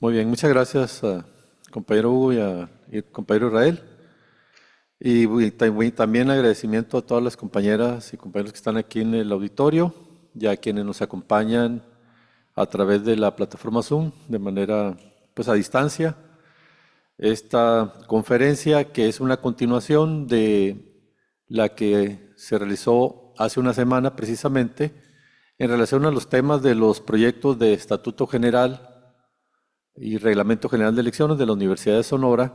Muy bien, muchas gracias, compañero Hugo y compañero Israel. También agradecimiento a todas las compañeras y compañeros que están aquí en el auditorio y a quienes nos acompañan a través de la plataforma Zoom de manera pues a distancia. Esta conferencia, que es una continuación de la que se realizó hace una semana precisamente en relación a los temas de los proyectos de Estatuto General y Reglamento General de Elecciones de la Universidad de Sonora,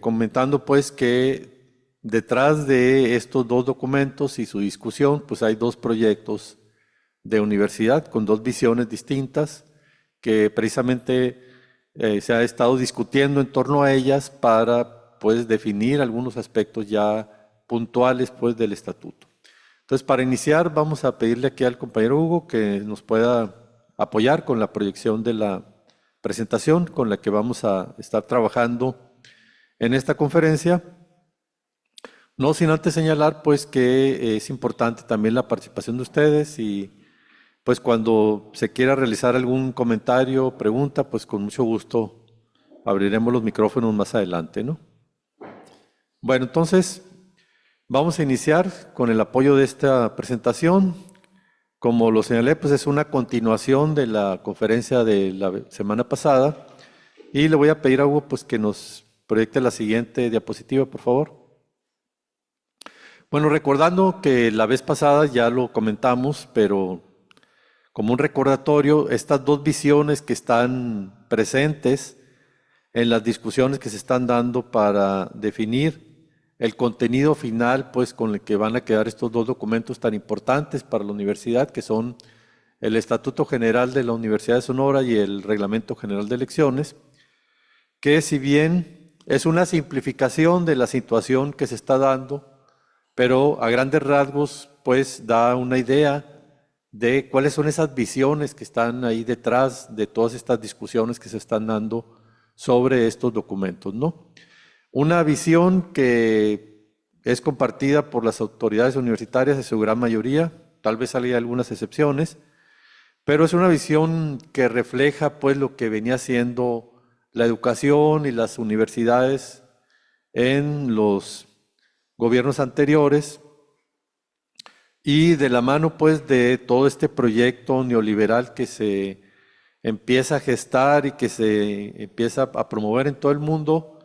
comentando pues que detrás de estos dos documentos y su discusión pues hay dos proyectos de universidad con dos visiones distintas que precisamente se ha estado discutiendo en torno a ellas para pues definir algunos aspectos ya puntuales pues del estatuto. Entonces, para iniciar vamos a pedirle aquí al compañero Hugo que nos pueda apoyar con la proyección de la presentación con la que vamos a estar trabajando en esta conferencia. No sin antes señalar pues que es importante también la participación de ustedes y pues cuando se quiera realizar algún comentario, pregunta, pues con mucho gusto abriremos los micrófonos más adelante, ¿no? Bueno, entonces vamos a iniciar con el apoyo de esta presentación. Como lo señalé, pues es una continuación de la conferencia de la semana pasada y le voy a pedir a Hugo pues que nos proyecte la siguiente diapositiva, por favor. Bueno, recordando que la vez pasada ya lo comentamos, pero como un recordatorio, estas dos visiones que están presentes en las discusiones que se están dando para definir el contenido final, pues con el que van a quedar estos dos documentos tan importantes para la universidad, que son el Estatuto General de la Universidad de Sonora y el Reglamento General de Elecciones, que si bien es una simplificación de la situación que se está dando, pero a grandes rasgos, pues da una idea de cuáles son esas visiones que están ahí detrás de todas estas discusiones que se están dando sobre estos documentos, ¿no? Una visión que es compartida por las autoridades universitarias en su gran mayoría, tal vez haya algunas excepciones, pero es una visión que refleja pues lo que venía siendo la educación y las universidades en los gobiernos anteriores y de la mano pues de todo este proyecto neoliberal que se empieza a gestar y que se empieza a promover en todo el mundo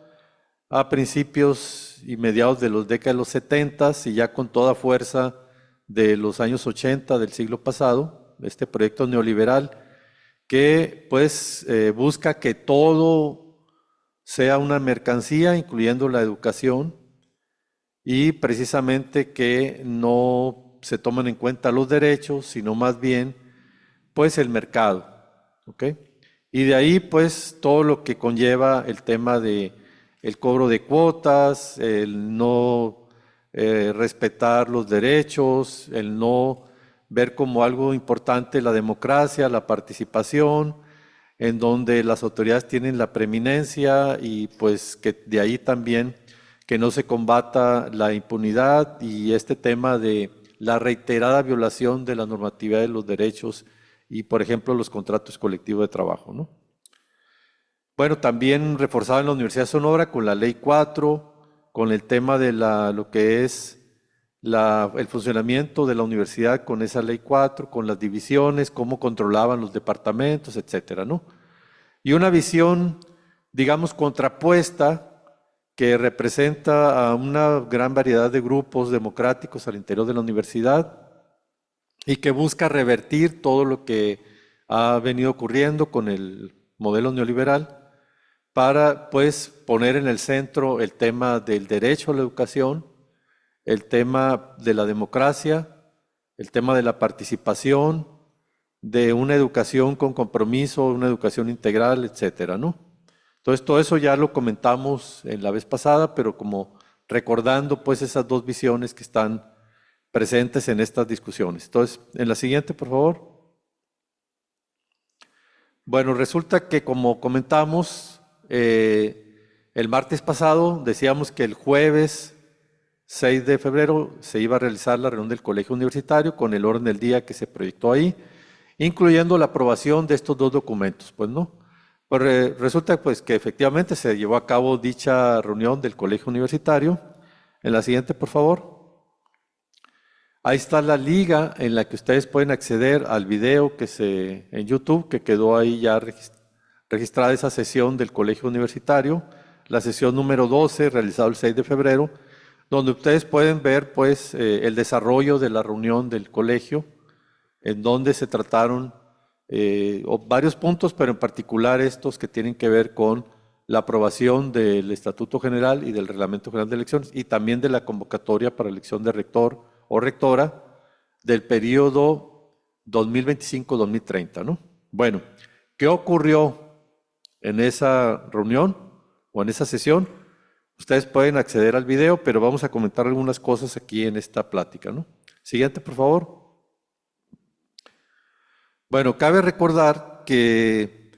a principios y mediados de los décadas de los 70 y ya con toda fuerza de los años 80 del siglo pasado, este proyecto neoliberal que pues busca que todo sea una mercancía, incluyendo la educación, y precisamente que no se toman en cuenta los derechos, sino más bien pues el mercado, ¿ok? Y de ahí pues todo lo que conlleva el tema de el cobro de cuotas, el no respetar los derechos, el no ver como algo importante la democracia, la participación, en donde las autoridades tienen la preeminencia y pues que de ahí también que no se combata la impunidad y este tema de la reiterada violación de la normatividad de los derechos y, por ejemplo, los contratos colectivos de trabajo, ¿no? Bueno, también reforzado en la Universidad de Sonora con la Ley 4, con el tema de lo que es el funcionamiento de la universidad con esa Ley 4, con las divisiones, cómo controlaban los departamentos, etcétera, ¿no? Y una visión, digamos, contrapuesta que representa a una gran variedad de grupos democráticos al interior de la universidad y que busca revertir todo lo que ha venido ocurriendo con el modelo neoliberal para pues poner en el centro el tema del derecho a la educación, el tema de la democracia, el tema de la participación, de una educación con compromiso, una educación integral, etcétera, ¿no? Entonces todo eso ya lo comentamos en la vez pasada, pero como recordando pues esas dos visiones que están presentes en estas discusiones. Entonces, en la siguiente, por favor. Bueno, resulta que como comentamos, el martes pasado decíamos que el jueves 6 de febrero se iba a realizar la reunión del colegio universitario con el orden del día que se proyectó ahí incluyendo la aprobación de estos dos documentos. Pues no. Pues resulta pues que efectivamente se llevó a cabo dicha reunión del colegio universitario. En la siguiente, por favor. Ahí está la liga en la que ustedes pueden acceder al video en YouTube, que quedó ahí ya registrada esa sesión del colegio universitario, la sesión número 12, realizada el 6 de febrero, donde ustedes pueden ver pues el desarrollo de la reunión del colegio, en donde se trataron varios puntos, pero en particular estos que tienen que ver con la aprobación del Estatuto General y del Reglamento General de Elecciones, y también de la convocatoria para elección de rector o rectora del periodo 2025-2030, ¿no? Bueno, ¿qué ocurrió en esa reunión o en esa sesión? Ustedes pueden acceder al video, pero vamos a comentar algunas cosas aquí en esta plática, ¿no? Siguiente, por favor. Bueno, cabe recordar que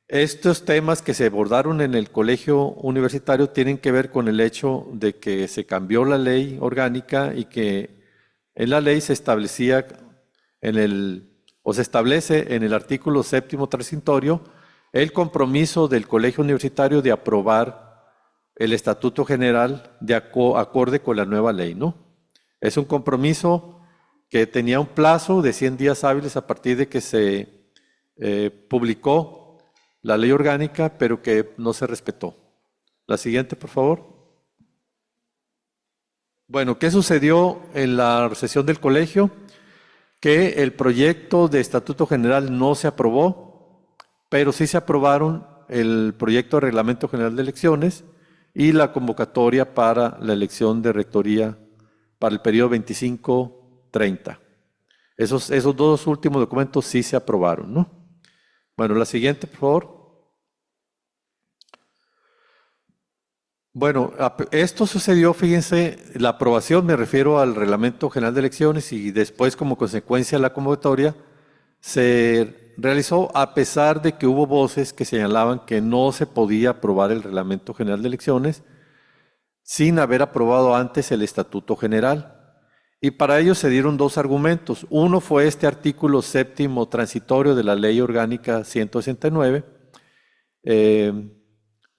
estos temas que se abordaron en el colegio universitario tienen que ver con el hecho de que se cambió la ley orgánica y que en la ley se establecía se establece en el artículo 7º transitorio el compromiso del colegio universitario de aprobar el Estatuto General de acorde con la nueva ley, ¿no? Es un compromiso que tenía un plazo de 100 días hábiles a partir de que se publicó la ley orgánica, pero que no se respetó. La siguiente, por favor. Bueno, ¿qué sucedió en la sesión del colegio? Que el proyecto de Estatuto General no se aprobó, pero sí se aprobaron el proyecto de Reglamento General de Elecciones y la convocatoria para la elección de rectoría para el periodo 25-30. Esos dos últimos documentos sí se aprobaron, ¿no? Bueno, la siguiente, por favor. Bueno, esto sucedió, fíjense, la aprobación, me refiero al Reglamento General de Elecciones, y después como consecuencia la convocatoria, se realizó a pesar de que hubo voces que señalaban que no se podía aprobar el Reglamento General de Elecciones sin haber aprobado antes el Estatuto General. Y para ello se dieron dos argumentos. Uno fue este artículo 7º transitorio de la Ley Orgánica 169,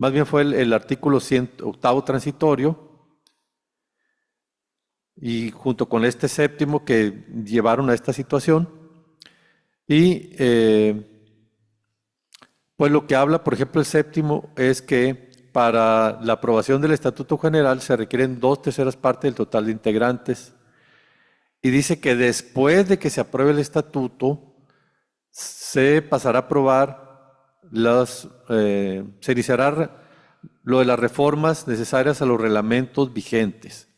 más bien fue el artículo 8º transitorio, y junto con este 7º que llevaron a esta situación. Y pues lo que habla, por ejemplo, el 7º es que para la aprobación del Estatuto General se requieren 2/3 partes del total de integrantes. Y dice que después de que se apruebe el estatuto, se pasará a aprobar se iniciará lo de las reformas necesarias a los reglamentos vigentes.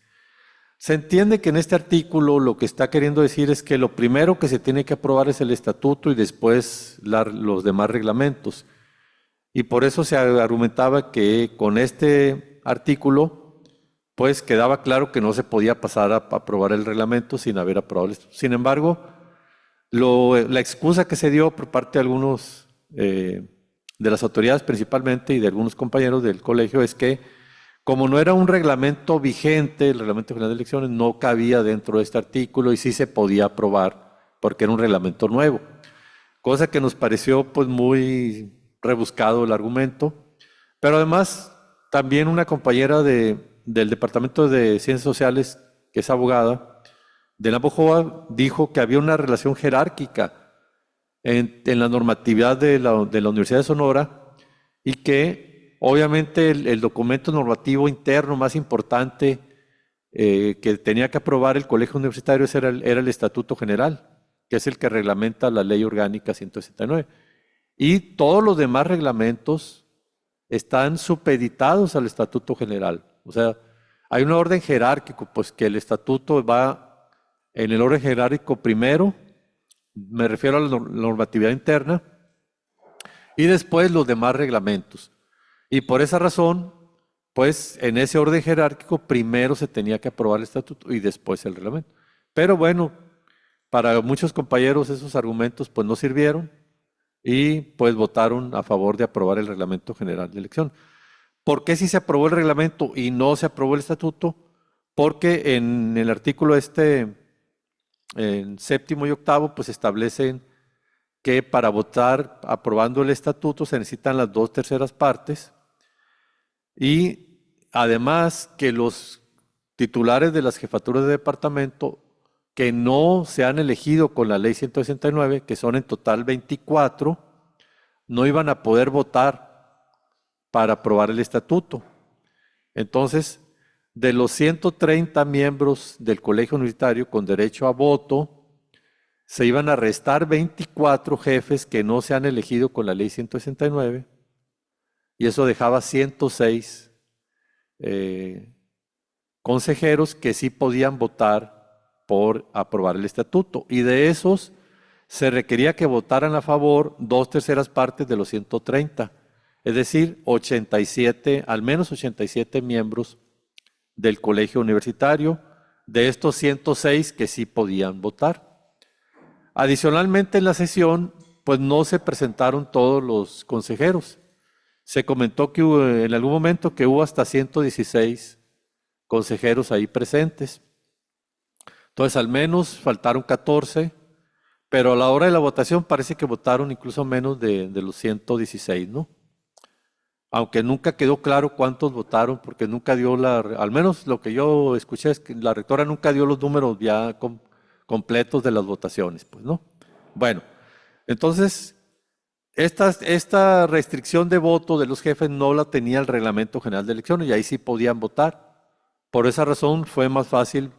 Se entiende que en este artículo lo que está queriendo decir es que lo primero que se tiene que aprobar es el estatuto y después los demás reglamentos. Y por eso se argumentaba que con este artículo pues quedaba claro que no se podía pasar a aprobar el reglamento sin haber aprobado el estatuto. Sin embargo, la excusa que se dio por parte de algunos de las autoridades principalmente y de algunos compañeros del colegio es que como no era un reglamento vigente, el Reglamento General de Elecciones no cabía dentro de este artículo y sí se podía aprobar porque era un reglamento nuevo. Cosa que nos pareció pues muy rebuscado el argumento, pero además también una compañera del Departamento de Ciencias Sociales, que es abogada, de Navojoa, dijo que había una relación jerárquica en la normatividad de la Universidad de Sonora y que obviamente el documento normativo interno más importante que tenía que aprobar el colegio universitario era el Estatuto General, que es el que reglamenta la Ley Orgánica 169. Y todos los demás reglamentos están supeditados al Estatuto General. O sea, hay un orden jerárquico, pues que el estatuto va en el orden jerárquico primero, me refiero a la normatividad interna, y después los demás reglamentos. Y por esa razón, pues en ese orden jerárquico primero se tenía que aprobar el estatuto y después el reglamento. Pero bueno, para muchos compañeros esos argumentos pues no sirvieron y pues votaron a favor de aprobar el Reglamento General de Elección. ¿Por qué si se aprobó el reglamento y no se aprobó el estatuto? Porque en el artículo en 7º y 8º pues establecen que para votar aprobando el estatuto se necesitan las 2/3 partes y además que los titulares de las jefaturas de departamento que no se han elegido con la ley 169, que son en total 24, no iban a poder votar para aprobar el estatuto. Entonces, de los 130 miembros del colegio universitario con derecho a voto, se iban a restar 24 jefes que no se han elegido con la ley 169 y eso dejaba 106 consejeros que sí podían votar por aprobar el estatuto. Y de esos se requería que votaran a favor 2/3 partes de los 130, es decir, 87, al menos 87 miembros del colegio universitario, de estos 106 que sí podían votar. Adicionalmente en la sesión, pues no se presentaron todos los consejeros. Se comentó que en algún momento que hubo hasta 116 consejeros ahí presentes. Entonces al menos faltaron 14, pero a la hora de la votación parece que votaron incluso menos de los 116, ¿no? Aunque nunca quedó claro cuántos votaron, porque nunca dio al menos lo que yo escuché es que la rectora nunca dio los números ya completos de las votaciones, pues, ¿no? Bueno, entonces, esta restricción de voto de los jefes no la tenía el Reglamento General de Elecciones y ahí sí podían votar. Por esa razón fue más fácil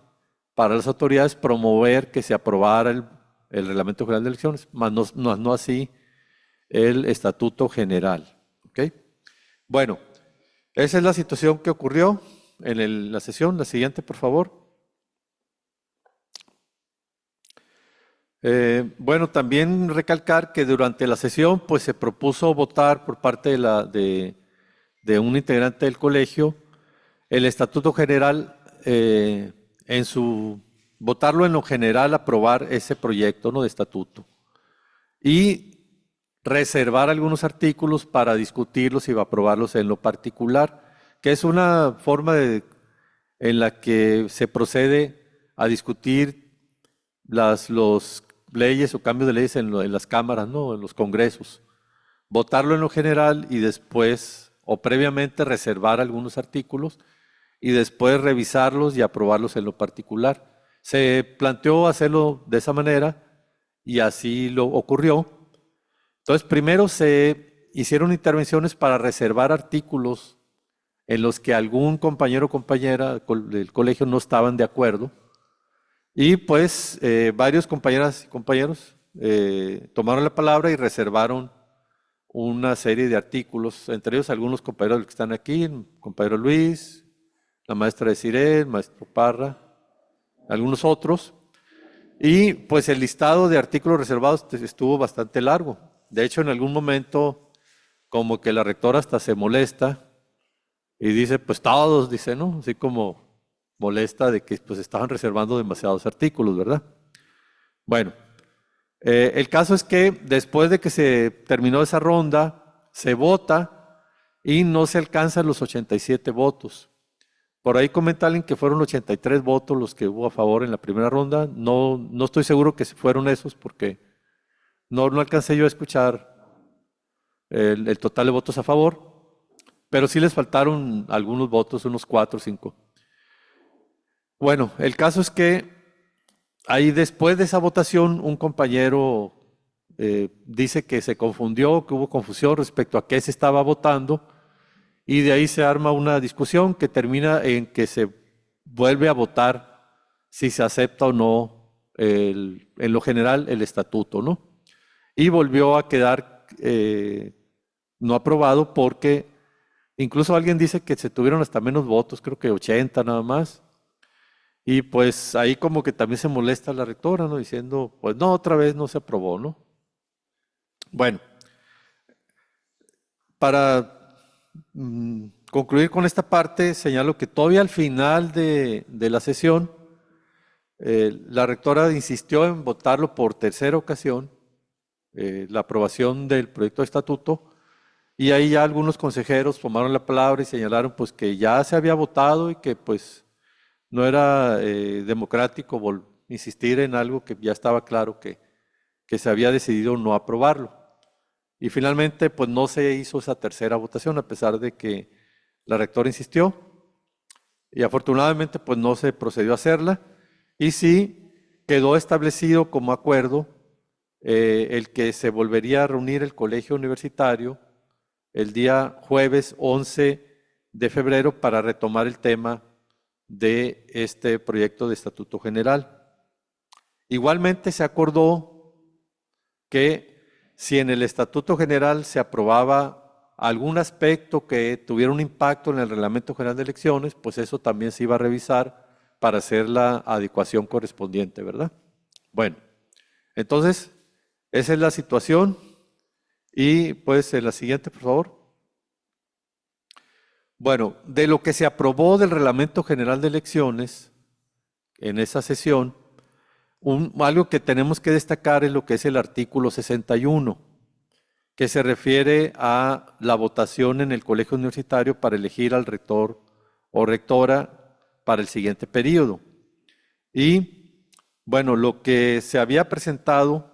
para las autoridades promover que se aprobara el Reglamento General de Elecciones, más no así el Estatuto General. ¿Ok? Bueno, esa es la situación que ocurrió en la sesión. La siguiente, por favor. Bueno, también recalcar que durante la sesión pues se propuso votar por parte de un integrante del colegio el Estatuto General, votarlo en lo general, aprobar ese proyecto, ¿no?, de estatuto y reservar algunos artículos para discutirlos y aprobarlos en lo particular, que es una forma en la que se procede a discutir las leyes o cambios de leyes en las cámaras, ¿no?, en los congresos. Votarlo en lo general y después o previamente reservar algunos artículos y después revisarlos y aprobarlos en lo particular. Se planteó hacerlo de esa manera y así lo ocurrió. Entonces, primero se hicieron intervenciones para reservar artículos en los que algún compañero o compañera del colegio no estaban de acuerdo. Y pues varios compañeras y compañeros tomaron la palabra y reservaron una serie de artículos, entre ellos algunos compañeros que están aquí, el compañero Luis, la maestra Desiree, el maestro Parra, algunos otros. Y pues el listado de artículos reservados estuvo bastante largo. De hecho, en algún momento, como que la rectora hasta se molesta y dice, pues todos, dice, ¿no? Así como molesta de que pues estaban reservando demasiados artículos, ¿verdad? Bueno, el caso es que después de que se terminó esa ronda, se vota y no se alcanzan los 87 votos. Por ahí comenta alguien que fueron 83 votos los que hubo a favor en la primera ronda. No estoy seguro que fueron esos porque no alcancé yo a escuchar el total de votos a favor, pero sí les faltaron algunos votos, unos 4 o 5. Bueno, el caso es que ahí después de esa votación un compañero dice que se confundió, que hubo confusión respecto a qué se estaba votando y de ahí se arma una discusión que termina en que se vuelve a votar si se acepta o no en lo general el estatuto, ¿no? Y volvió a quedar no aprobado porque incluso alguien dice que se tuvieron hasta menos votos, creo que 80 nada más. Y pues ahí como que también se molesta la rectora, ¿no? Diciendo, pues no, otra vez no se aprobó, ¿no? Bueno, para concluir con esta parte, señalo que todavía al final de la sesión, la rectora insistió en votarlo por tercera ocasión, la aprobación del proyecto de estatuto, y ahí ya algunos consejeros tomaron la palabra y señalaron pues que ya se había votado y que pues no era democrático insistir en algo que ya estaba claro que que se había decidido no aprobarlo. Y finalmente, pues no se hizo esa tercera votación, a pesar de que la rectora insistió. Y afortunadamente, pues no se procedió a hacerla. Y sí quedó establecido como acuerdo el que se volvería a reunir el colegio universitario el día jueves 11 de febrero para retomar el tema de este proyecto de estatuto general. Igualmente se acordó que si en el estatuto general se aprobaba algún aspecto que tuviera un impacto en el reglamento general de elecciones, pues eso también se iba a revisar para hacer la adecuación correspondiente, ¿verdad? Bueno, entonces, esa es la situación. Y pues en la siguiente, por favor. Bueno, de lo que se aprobó del reglamento general de elecciones en esa sesión, algo que tenemos que destacar es lo que es el artículo 61, que se refiere a la votación en el colegio universitario para elegir al rector o rectora para el siguiente periodo. Y bueno, lo que se había presentado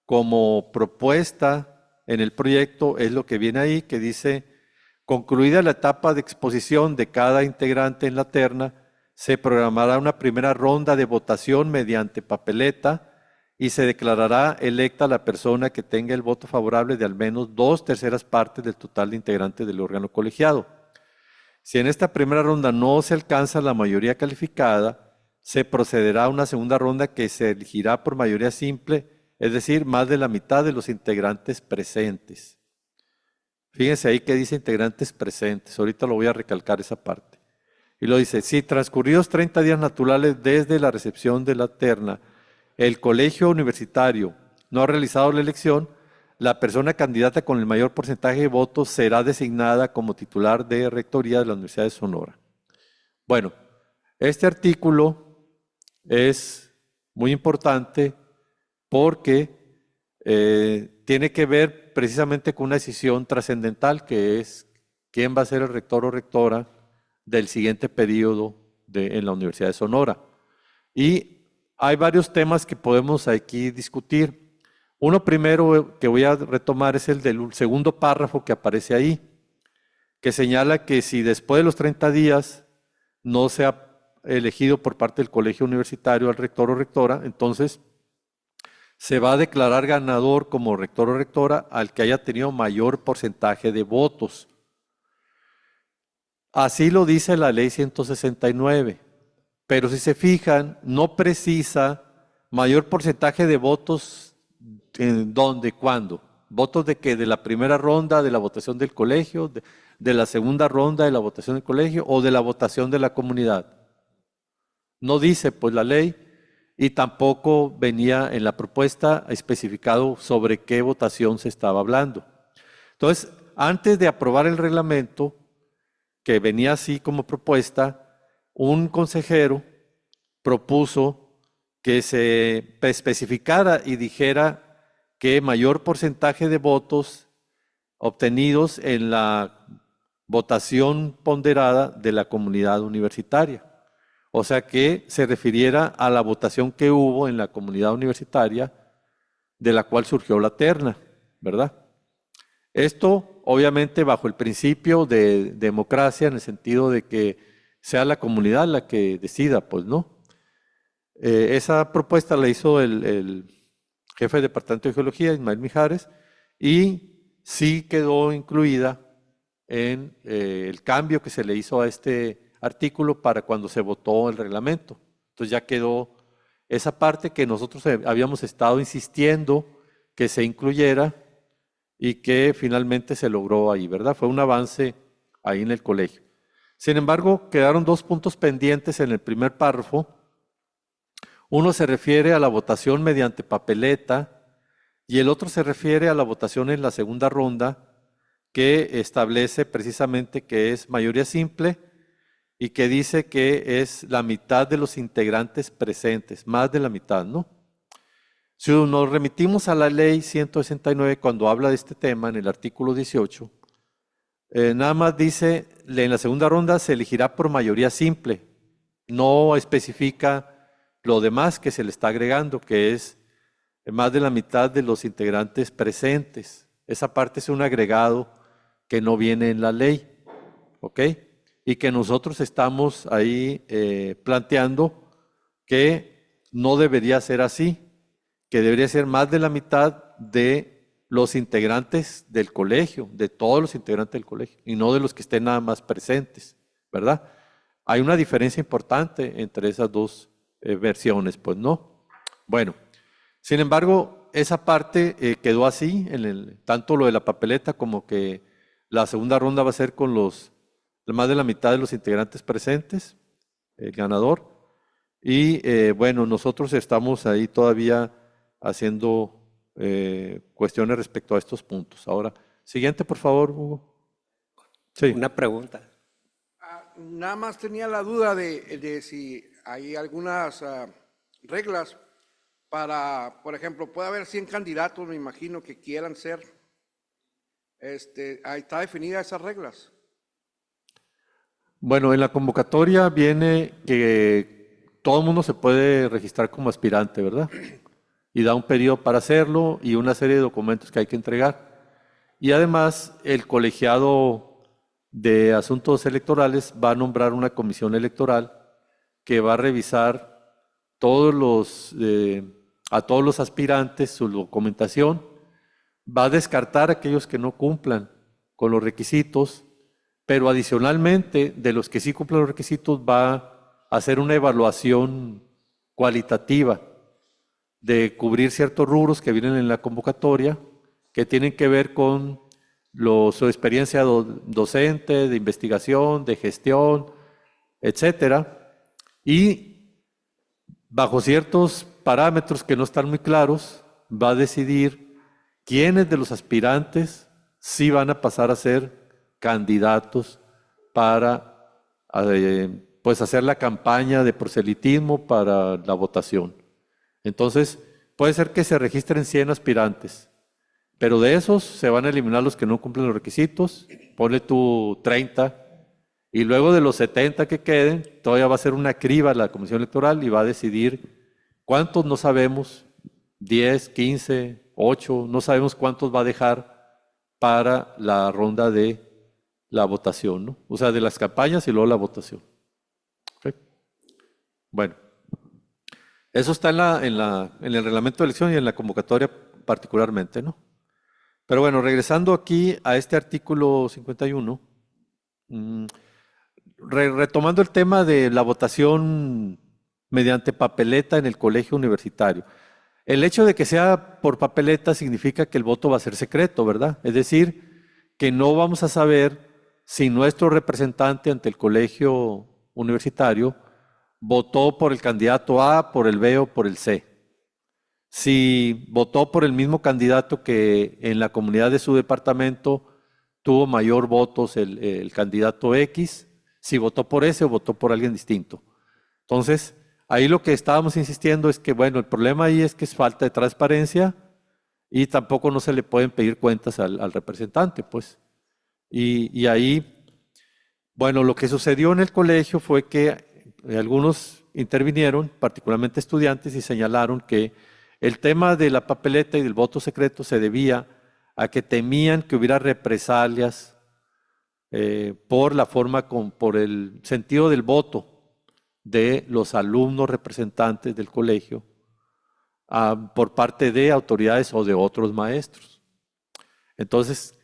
como propuesta en el proyecto es lo que viene ahí, que dice: concluida la etapa de exposición de cada integrante en la terna, se programará una primera ronda de votación mediante papeleta y se declarará electa la persona que tenga el voto favorable de al menos 2/3 partes del total de integrantes del órgano colegiado. Si en esta primera ronda no se alcanza la mayoría calificada, se procederá a una segunda ronda que se elegirá por mayoría simple, es decir, más de la mitad de los integrantes presentes. Fíjense ahí que dice integrantes presentes, ahorita lo voy a recalcar esa parte. Y lo dice: si transcurridos 30 días naturales desde la recepción de la terna, el colegio universitario no ha realizado la elección, la persona candidata con el mayor porcentaje de votos será designada como titular de rectoría de la Universidad de Sonora. Bueno, este artículo es muy importante porque tiene que ver precisamente con una decisión trascendental, que es quién va a ser el rector o rectora del siguiente periodo en la Universidad de Sonora. Y hay varios temas que podemos aquí discutir. Uno primero que voy a retomar es el del segundo párrafo que aparece ahí, que señala que si después de los 30 días no se ha elegido por parte del colegio universitario al rector o rectora, entonces se va a declarar ganador como rector o rectora al que haya tenido mayor porcentaje de votos. Así lo dice la ley 169, pero si se fijan, no precisa mayor porcentaje de votos en dónde, cuándo. ¿Votos de qué? ¿De la primera ronda de la votación del colegio, de la segunda ronda de la votación del colegio o de la votación de la comunidad? No dice pues la ley, y tampoco venía en la propuesta especificado sobre qué votación se estaba hablando. Entonces, antes de aprobar el reglamento, que venía así como propuesta, un consejero propuso que se especificara y dijera que mayor porcentaje de votos obtenidos en la votación ponderada de la comunidad universitaria. O sea, que se refiriera a la votación que hubo en la comunidad universitaria de la cual surgió la terna, ¿verdad? Esto, obviamente, bajo el principio de democracia, en el sentido de que sea la comunidad la que decida, pues, ¿no? Esa propuesta la hizo el jefe de Departamento de Geología, Ismael Mijares, y sí quedó incluida en el cambio que se le hizo a este artículo para cuando se votó el reglamento. Entonces ya quedó esa parte que nosotros habíamos estado insistiendo que se incluyera y que finalmente se logró ahí, ¿verdad? Fue un avance ahí en el colegio. Sin embargo, quedaron dos puntos pendientes en el primer párrafo. Uno se refiere a la votación mediante papeleta y el otro se refiere a la votación en la segunda ronda, que establece precisamente que es mayoría simple y que dice que es la mitad de los integrantes presentes, más de la mitad, ¿no? Si nos remitimos a la ley 169 cuando habla de este tema, en el artículo 18, nada más dice, en la segunda ronda se elegirá por mayoría simple, no especifica lo demás que se le está agregando, que es más de la mitad de los integrantes presentes. Esa parte es un agregado que no viene en la ley, ¿ok? Y que nosotros estamos ahí planteando que no debería ser así, que debería ser más de la mitad de los integrantes del colegio, de todos los integrantes del colegio, y no de los que estén nada más presentes, ¿verdad? Hay una diferencia importante entre esas dos versiones, pues no. Bueno, sin embargo, esa parte quedó así, tanto lo de la papeleta como que la segunda ronda va a ser con más de la mitad de los integrantes presentes, el ganador. Y bueno, nosotros estamos ahí todavía haciendo cuestiones respecto a estos puntos. Ahora, siguiente, por favor, Hugo. Sí. Una pregunta. Nada más tenía la duda de si hay algunas reglas para, por ejemplo, puede haber 100 candidatos, me imagino, que quieran ser. Ahí está definida esas reglas. Bueno, en la convocatoria viene que todo el mundo se puede registrar como aspirante, ¿verdad? Y da un periodo para hacerlo y una serie de documentos que hay que entregar. Y además, el colegiado de asuntos electorales va a nombrar una comisión electoral que va a revisar a todos los aspirantes su documentación, va a descartar a aquellos que no cumplan con los requisitos, pero adicionalmente de los que sí cumplen los requisitos va a hacer una evaluación cualitativa de cubrir ciertos rubros que vienen en la convocatoria que tienen que ver con su experiencia docente, de investigación, de gestión, etcétera, y bajo ciertos parámetros que no están muy claros, va a decidir quiénes de los aspirantes sí van a pasar a ser candidatos para pues hacer la campaña de proselitismo para la votación. Entonces, puede ser que se registren 100 aspirantes, pero de esos se van a eliminar los que no cumplen los requisitos, ponle tú 30, y luego de los 70 que queden, todavía va a ser una criba la Comisión Electoral y va a decidir cuántos no sabemos, 10, 15, 8, no sabemos cuántos va a dejar para la ronda de la votación, ¿no? O sea, de las campañas y luego la votación. ¿Okay? Bueno, eso está en el reglamento de elección y en la convocatoria particularmente, ¿no? Pero bueno, regresando aquí a este artículo 51, retomando el tema de la votación mediante papeleta en el colegio universitario. El hecho de que sea por papeleta significa que el voto va a ser secreto, ¿verdad? Es decir, que no vamos a saber si nuestro representante ante el colegio universitario votó por el candidato A, por el B o por el C. Si votó por el mismo candidato que en la comunidad de su departamento tuvo mayor votos el candidato X, si votó por ese o votó por alguien distinto. Entonces, ahí lo que estábamos insistiendo es que, bueno, el problema ahí es que es falta de transparencia y tampoco no se le pueden pedir cuentas al representante, pues. Y ahí, bueno, lo que sucedió en el colegio fue que algunos intervinieron, particularmente estudiantes, y señalaron que el tema de la papeleta y del voto secreto se debía a que temían que hubiera represalias por la forma, por el sentido del voto de los alumnos representantes del colegio por parte de autoridades o de otros maestros. Entonces,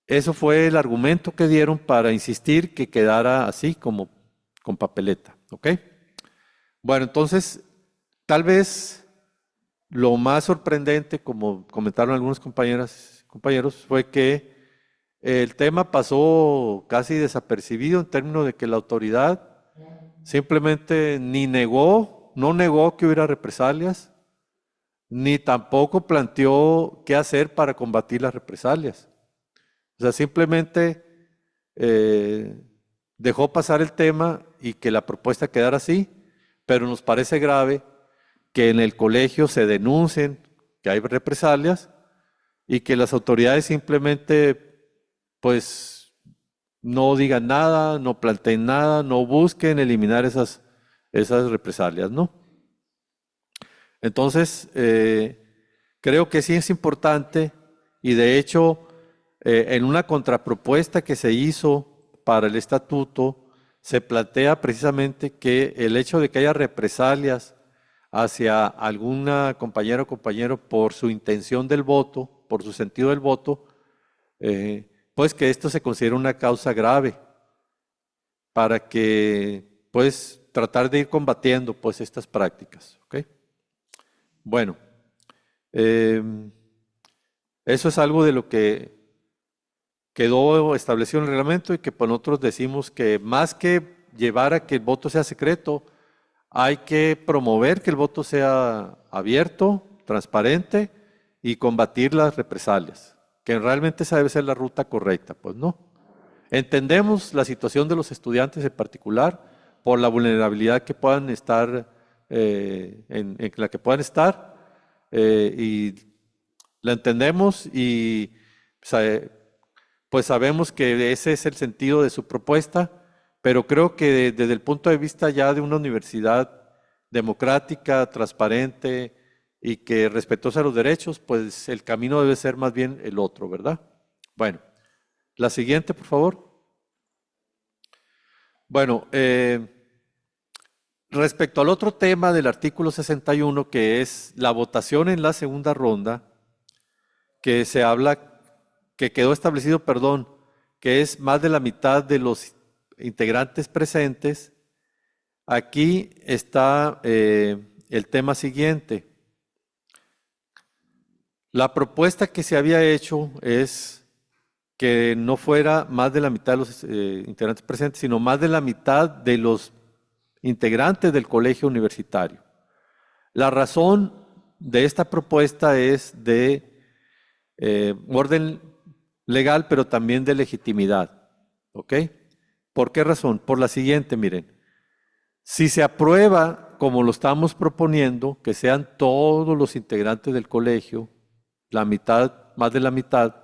eso fue el argumento que dieron para insistir que quedara así como con papeleta, ¿ok? Bueno, entonces, tal vez lo más sorprendente, como comentaron algunos compañeros, fue que el tema pasó casi desapercibido en términos de que la autoridad simplemente no negó que hubiera represalias, ni tampoco planteó qué hacer para combatir las represalias. O sea, simplemente dejó pasar el tema y que la propuesta quedara así, pero nos parece grave que en el colegio se denuncien que hay represalias y que las autoridades simplemente pues no digan nada, no planteen nada, no busquen eliminar esas represalias, ¿no? Entonces, creo que sí es importante y de hecho en una contrapropuesta que se hizo para el estatuto se plantea precisamente que el hecho de que haya represalias hacia alguna compañera o compañero por su intención del voto, por su sentido del voto, pues que esto se considere una causa grave para que pues tratar de ir combatiendo pues estas prácticas. ¿Okay? Bueno, eso es algo de lo que quedó establecido en el reglamento y que por nosotros decimos que más que llevar a que el voto sea secreto, hay que promover que el voto sea abierto, transparente y combatir las represalias, que realmente esa debe ser la ruta correcta, pues no. Entendemos la situación de los estudiantes en particular por la vulnerabilidad que puedan estar, en la que puedan estar, y la entendemos y pues sabemos que ese es el sentido de su propuesta, pero creo que desde el punto de vista ya de una universidad democrática, transparente y que respetuosa de los derechos, pues el camino debe ser más bien el otro, ¿verdad? Bueno, la siguiente, por favor. Bueno, respecto al otro tema del artículo 61, que es la votación en la segunda ronda, que se habla, que quedó establecido, perdón, que es más de la mitad de los integrantes presentes. Aquí está el tema siguiente. La propuesta que se había hecho es que no fuera más de la mitad de los integrantes presentes, sino más de la mitad de los integrantes del colegio universitario. La razón de esta propuesta es de orden legal, pero también de legitimidad. ¿Ok? ¿Por qué razón? Por la siguiente, miren. Si se aprueba, como lo estamos proponiendo, que sean todos los integrantes del colegio, la mitad, más de la mitad,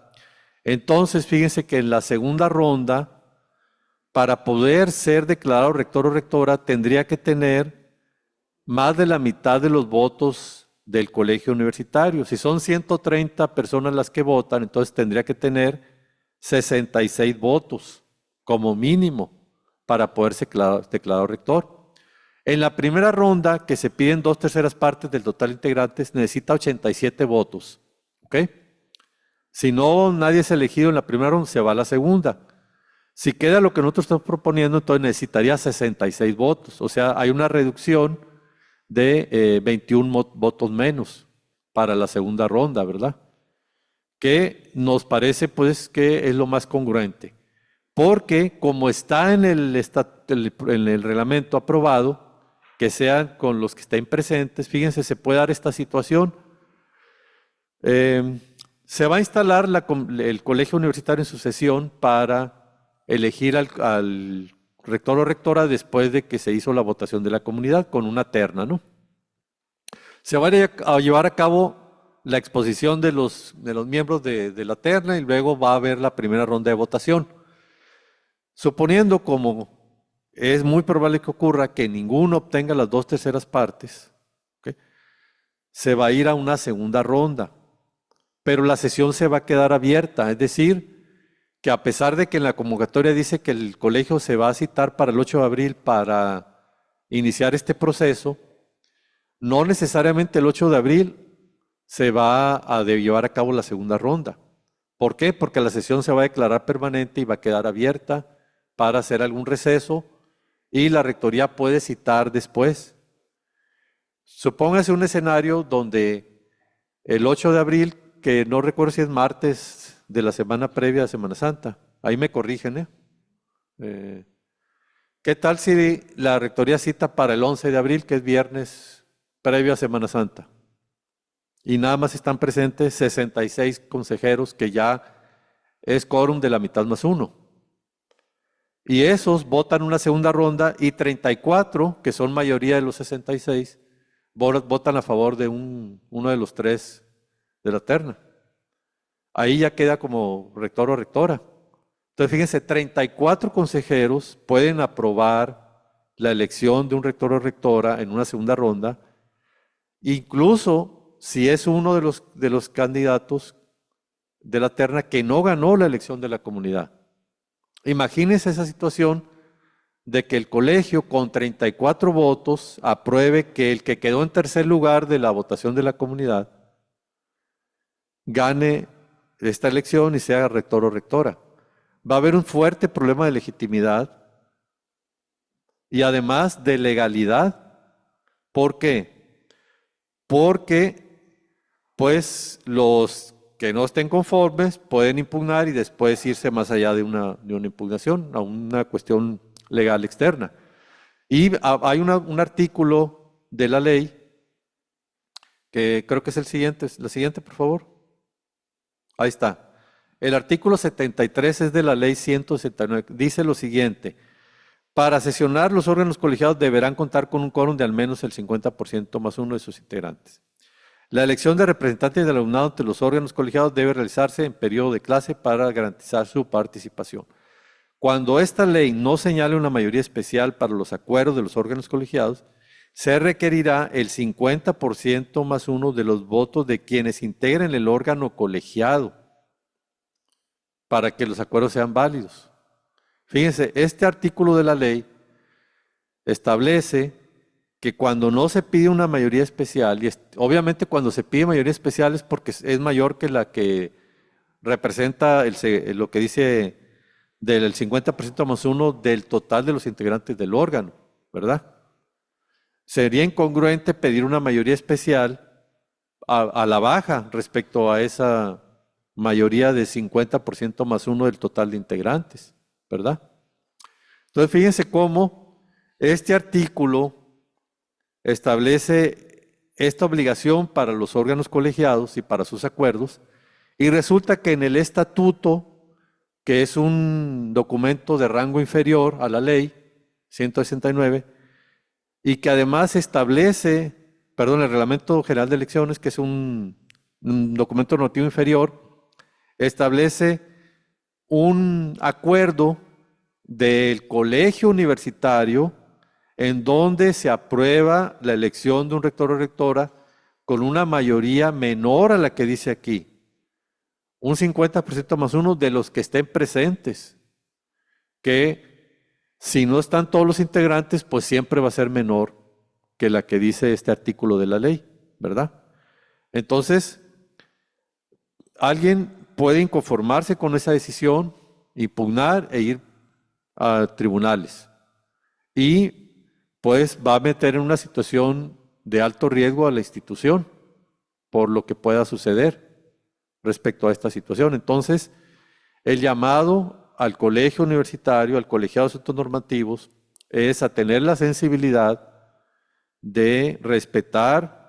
entonces fíjense que en la segunda ronda, para poder ser declarado rector o rectora, tendría que tener más de la mitad de los votos del colegio universitario. Si son 130 personas las que votan, entonces tendría que tener 66 votos como mínimo para poder ser declarado rector. En la primera ronda, que se piden 2/3 partes del total de integrantes, necesita 87 votos. ¿Ok? Si no, nadie es elegido en la primera ronda, se va a la segunda. Si queda lo que nosotros estamos proponiendo, entonces necesitaría 66 votos. O sea, hay una reducción de 21 votos menos para la segunda ronda, ¿verdad? Que nos parece pues que es lo más congruente. Porque como está en el reglamento aprobado, que sean con los que estén presentes, fíjense, se puede dar esta situación. Se va a instalar el colegio universitario en sucesión para elegir al rector o rectora después de que se hizo la votación de la comunidad con una terna, ¿no? Se va a llevar a cabo la exposición de los miembros de la terna y luego va a haber la primera ronda de votación. Suponiendo, como es muy probable que ocurra, que ninguno obtenga las 2/3 partes, ¿okay? Se va a ir a una segunda ronda, pero la sesión se va a quedar abierta, es decir, que a pesar de que en la convocatoria dice que el colegio se va a citar para el 8 de abril para iniciar este proceso, no necesariamente el 8 de abril se va a llevar a cabo la segunda ronda. ¿Por qué? Porque la sesión se va a declarar permanente y va a quedar abierta para hacer algún receso y la rectoría puede citar después. Supóngase un escenario donde el 8 de abril, que no recuerdo si es martes de la semana previa a Semana Santa, ahí me corrigen, ¿qué tal si la rectoría cita para el 11 de abril, que es viernes previo a Semana Santa? Y nada más están presentes 66 consejeros, que ya es quórum de la mitad más uno. Y esos votan una segunda ronda y 34, que son mayoría de los 66, votan a favor de uno de los 3 de la terna. Ahí ya queda como rector o rectora. Entonces, fíjense, 34 consejeros pueden aprobar la elección de un rector o rectora en una segunda ronda. Incluso si es uno de los candidatos de la terna que no ganó la elección de la comunidad. Imagínense esa situación de que el colegio con 34 votos apruebe que el que quedó en tercer lugar de la votación de la comunidad gane esta elección y sea rector o rectora. Va a haber un fuerte problema de legitimidad y además de legalidad. ¿Por qué? Porque pues los que no estén conformes pueden impugnar y después irse más allá de una impugnación a una cuestión legal externa. Y hay un artículo de la ley que creo que es el siguiente. La siguiente, por favor. Ahí está. El artículo 73 es de la ley 169. Dice lo siguiente: para sesionar, los órganos colegiados deberán contar con un quórum de al menos el 50% más uno de sus integrantes. La elección de representantes del alumnado ante los órganos colegiados debe realizarse en periodo de clase para garantizar su participación. Cuando esta ley no señale una mayoría especial para los acuerdos de los órganos colegiados, se requerirá el 50% más uno de los votos de quienes integren el órgano colegiado para que los acuerdos sean válidos. Fíjense, este artículo de la ley establece que cuando no se pide una mayoría especial, y obviamente cuando se pide mayoría especial es porque es mayor que la que representa lo que dice del 50% más uno del total de los integrantes del órgano, ¿verdad? Sería incongruente pedir una mayoría especial a la baja respecto a esa mayoría de 50% más uno del total de integrantes, ¿verdad? Entonces fíjense cómo este artículo establece esta obligación para los órganos colegiados y para sus acuerdos, y resulta que en el estatuto, que es un documento de rango inferior a la ley 169, y que además establece, el Reglamento General de Elecciones, que es un documento normativo inferior, establece un acuerdo del colegio universitario en donde se aprueba la elección de un rector o rectora con una mayoría menor a la que dice aquí, un 50% más uno de los que estén presentes, que si no están todos los integrantes, pues siempre va a ser menor que la que dice este artículo de la ley, ¿verdad? Entonces, alguien puede inconformarse con esa decisión, impugnar e ir a tribunales. Y pues va a meter en una situación de alto riesgo a la institución por lo que pueda suceder respecto a esta situación. Entonces, el llamado al colegio universitario, al colegiado de asuntos normativos, es a tener la sensibilidad de respetar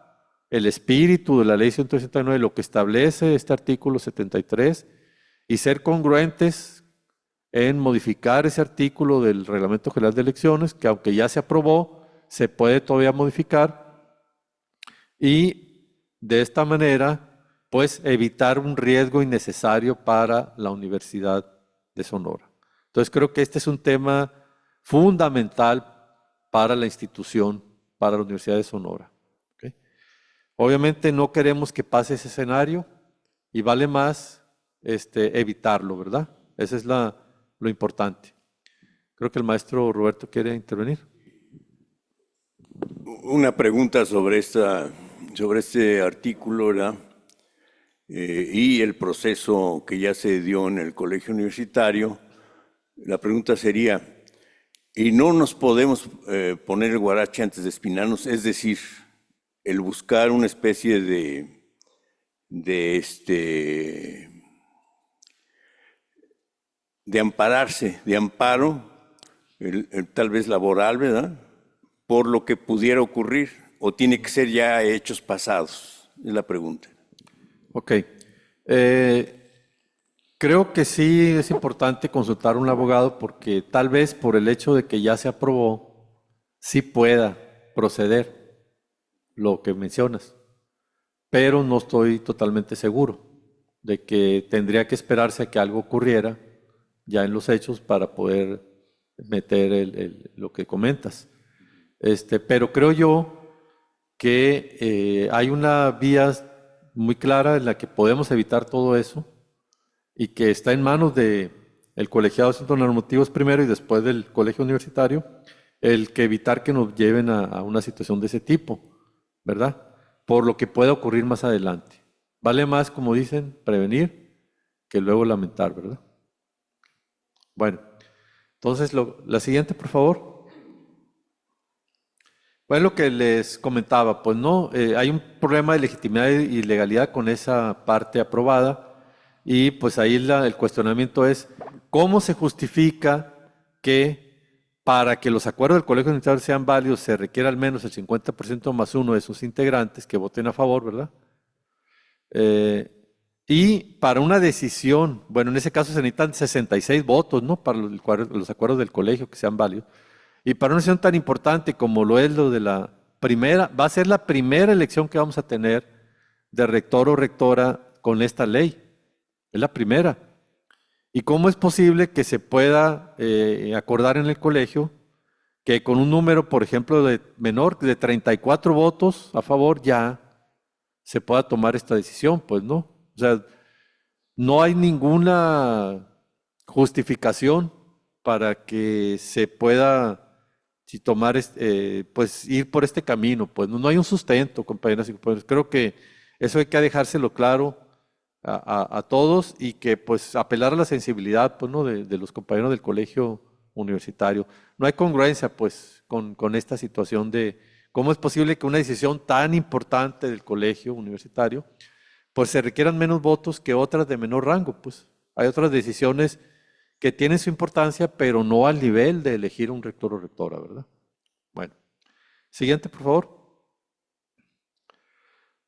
el espíritu de la ley 169, lo que establece este artículo 73, y ser congruentes en modificar ese artículo del Reglamento General de Elecciones, que aunque ya se aprobó, se puede todavía modificar, y de esta manera, pues, evitar un riesgo innecesario para la Universidad de Sonora. Entonces, creo que este es un tema fundamental para la institución, para la Universidad de Sonora. ¿Okay? Obviamente no queremos que pase ese escenario y vale más evitarlo, ¿verdad? Esa es lo importante. Creo que el maestro Roberto quiere intervenir. Una pregunta sobre este artículo, ¿verdad? Y el proceso que ya se dio en el colegio universitario. La pregunta sería, ¿y no nos podemos poner el guarache antes de espinarnos? Es decir, el buscar una especie de ampararse, de amparo, tal vez laboral, ¿verdad? Por lo que pudiera ocurrir, o tiene que ser ya hechos pasados, es la pregunta. Ok. Creo que sí es importante consultar a un abogado porque tal vez por el hecho de que ya se aprobó, sí pueda proceder lo que mencionas, pero no estoy totalmente seguro de que tendría que esperarse a que algo ocurriera ya en los hechos para poder meter lo que comentas. Pero creo yo que hay una vía muy clara en la que podemos evitar todo eso y que está en manos del colegiado de asuntos normativos primero y después del colegio universitario, el que evitar que nos lleven a una situación de ese tipo, ¿verdad? Por lo que pueda ocurrir más adelante. Vale más, como dicen, prevenir que luego lamentar, ¿verdad? Bueno, entonces la siguiente, por favor. Bueno, lo que les comentaba, pues no, hay un problema de legitimidad y legalidad con esa parte aprobada y pues ahí el cuestionamiento es cómo se justifica que para que los acuerdos del colegio universitario sean válidos se requiere al menos el 50% más uno de sus integrantes que voten a favor, ¿verdad? Y para una decisión, bueno, en ese caso se necesitan 66 votos, ¿no? Para los acuerdos del colegio que sean válidos. Y para una decisión tan importante como lo es lo de la primera, va a ser la primera elección que vamos a tener de rector o rectora con esta ley. Es la primera. ¿Y cómo es posible que se pueda acordar en el colegio que con un número, por ejemplo, de menor de 34 votos a favor ya se pueda tomar esta decisión? Pues no. O sea, no hay ninguna justificación para que se pueda tomar, pues ir por este camino. Pues no hay un sustento, compañeras y compañeros. Creo que eso hay que dejárselo claro a todos y que pues apelar a la sensibilidad pues, ¿no? de los compañeros del colegio universitario. No hay congruencia pues con esta situación de cómo es posible que una decisión tan importante del colegio universitario pues se requieran menos votos que otras de menor rango. Pues hay otras decisiones que tienen su importancia, pero no al nivel de elegir un rector o rectora, ¿verdad? Bueno, siguiente, por favor.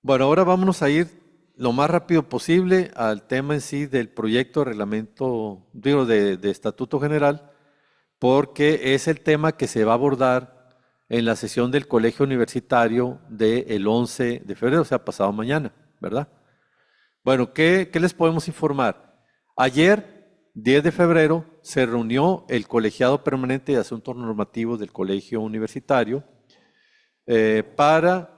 Bueno, ahora vámonos a ir lo más rápido posible al tema en sí del proyecto de reglamento, digo, de estatuto general, porque es el tema que se va a abordar en la sesión del colegio universitario del 11 de febrero, o sea, pasado mañana, ¿verdad? Bueno, ¿qué les podemos informar? Ayer, 10 de febrero, se reunió el colegiado permanente de asuntos normativos del colegio universitario para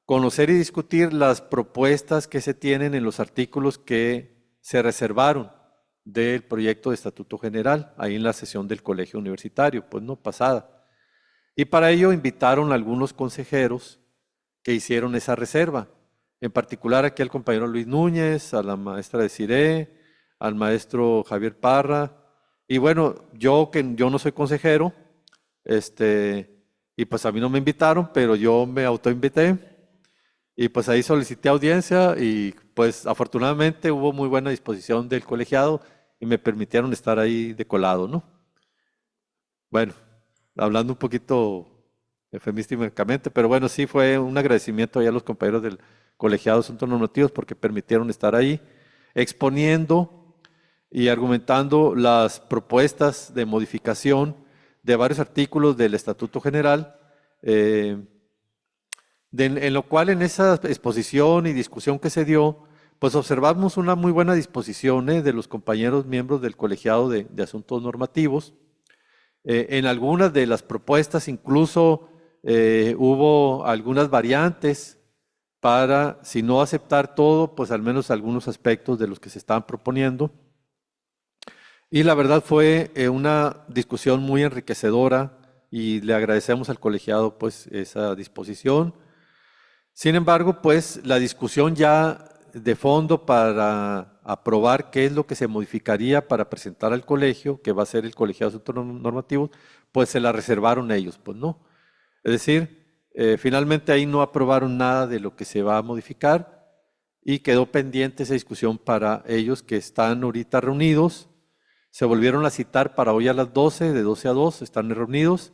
conocer y discutir las propuestas que se tienen en los artículos que se reservaron del proyecto de estatuto general, ahí en la sesión del colegio universitario, pues no pasada. Y para ello invitaron a algunos consejeros que hicieron esa reserva, en particular aquí al compañero Luis Núñez, a la maestra Desiré, al maestro Javier Parra, y bueno, yo no soy consejero, y pues a mí no me invitaron, pero yo me autoinvité, y pues ahí solicité audiencia y pues afortunadamente hubo muy buena disposición del colegiado y me permitieron estar ahí de colado, ¿no? Bueno, hablando un poquito eufemísticamente, pero bueno, sí fue un agradecimiento ahí a los compañeros del colegiado de asuntos normativos porque permitieron estar ahí exponiendo y argumentando las propuestas de modificación de varios artículos del Estatuto General, en lo cual en esa exposición y discusión que se dio, pues observamos una muy buena disposición de los compañeros miembros del colegiado de asuntos normativos. En algunas de las propuestas incluso hubo algunas variantes para, si no aceptar todo, pues al menos algunos aspectos de los que se estaban proponiendo. Y la verdad fue una discusión muy enriquecedora y le agradecemos al colegiado pues esa disposición. Sin embargo, pues la discusión ya de fondo para aprobar qué es lo que se modificaría para presentar al colegio, que va a ser el colegiado de asuntos normativos, pues se la reservaron ellos, pues no. Es decir, finalmente ahí no aprobaron nada de lo que se va a modificar y quedó pendiente esa discusión para ellos que están ahorita reunidos. Se volvieron a citar para hoy a las 12, de 12 a 2, están reunidos.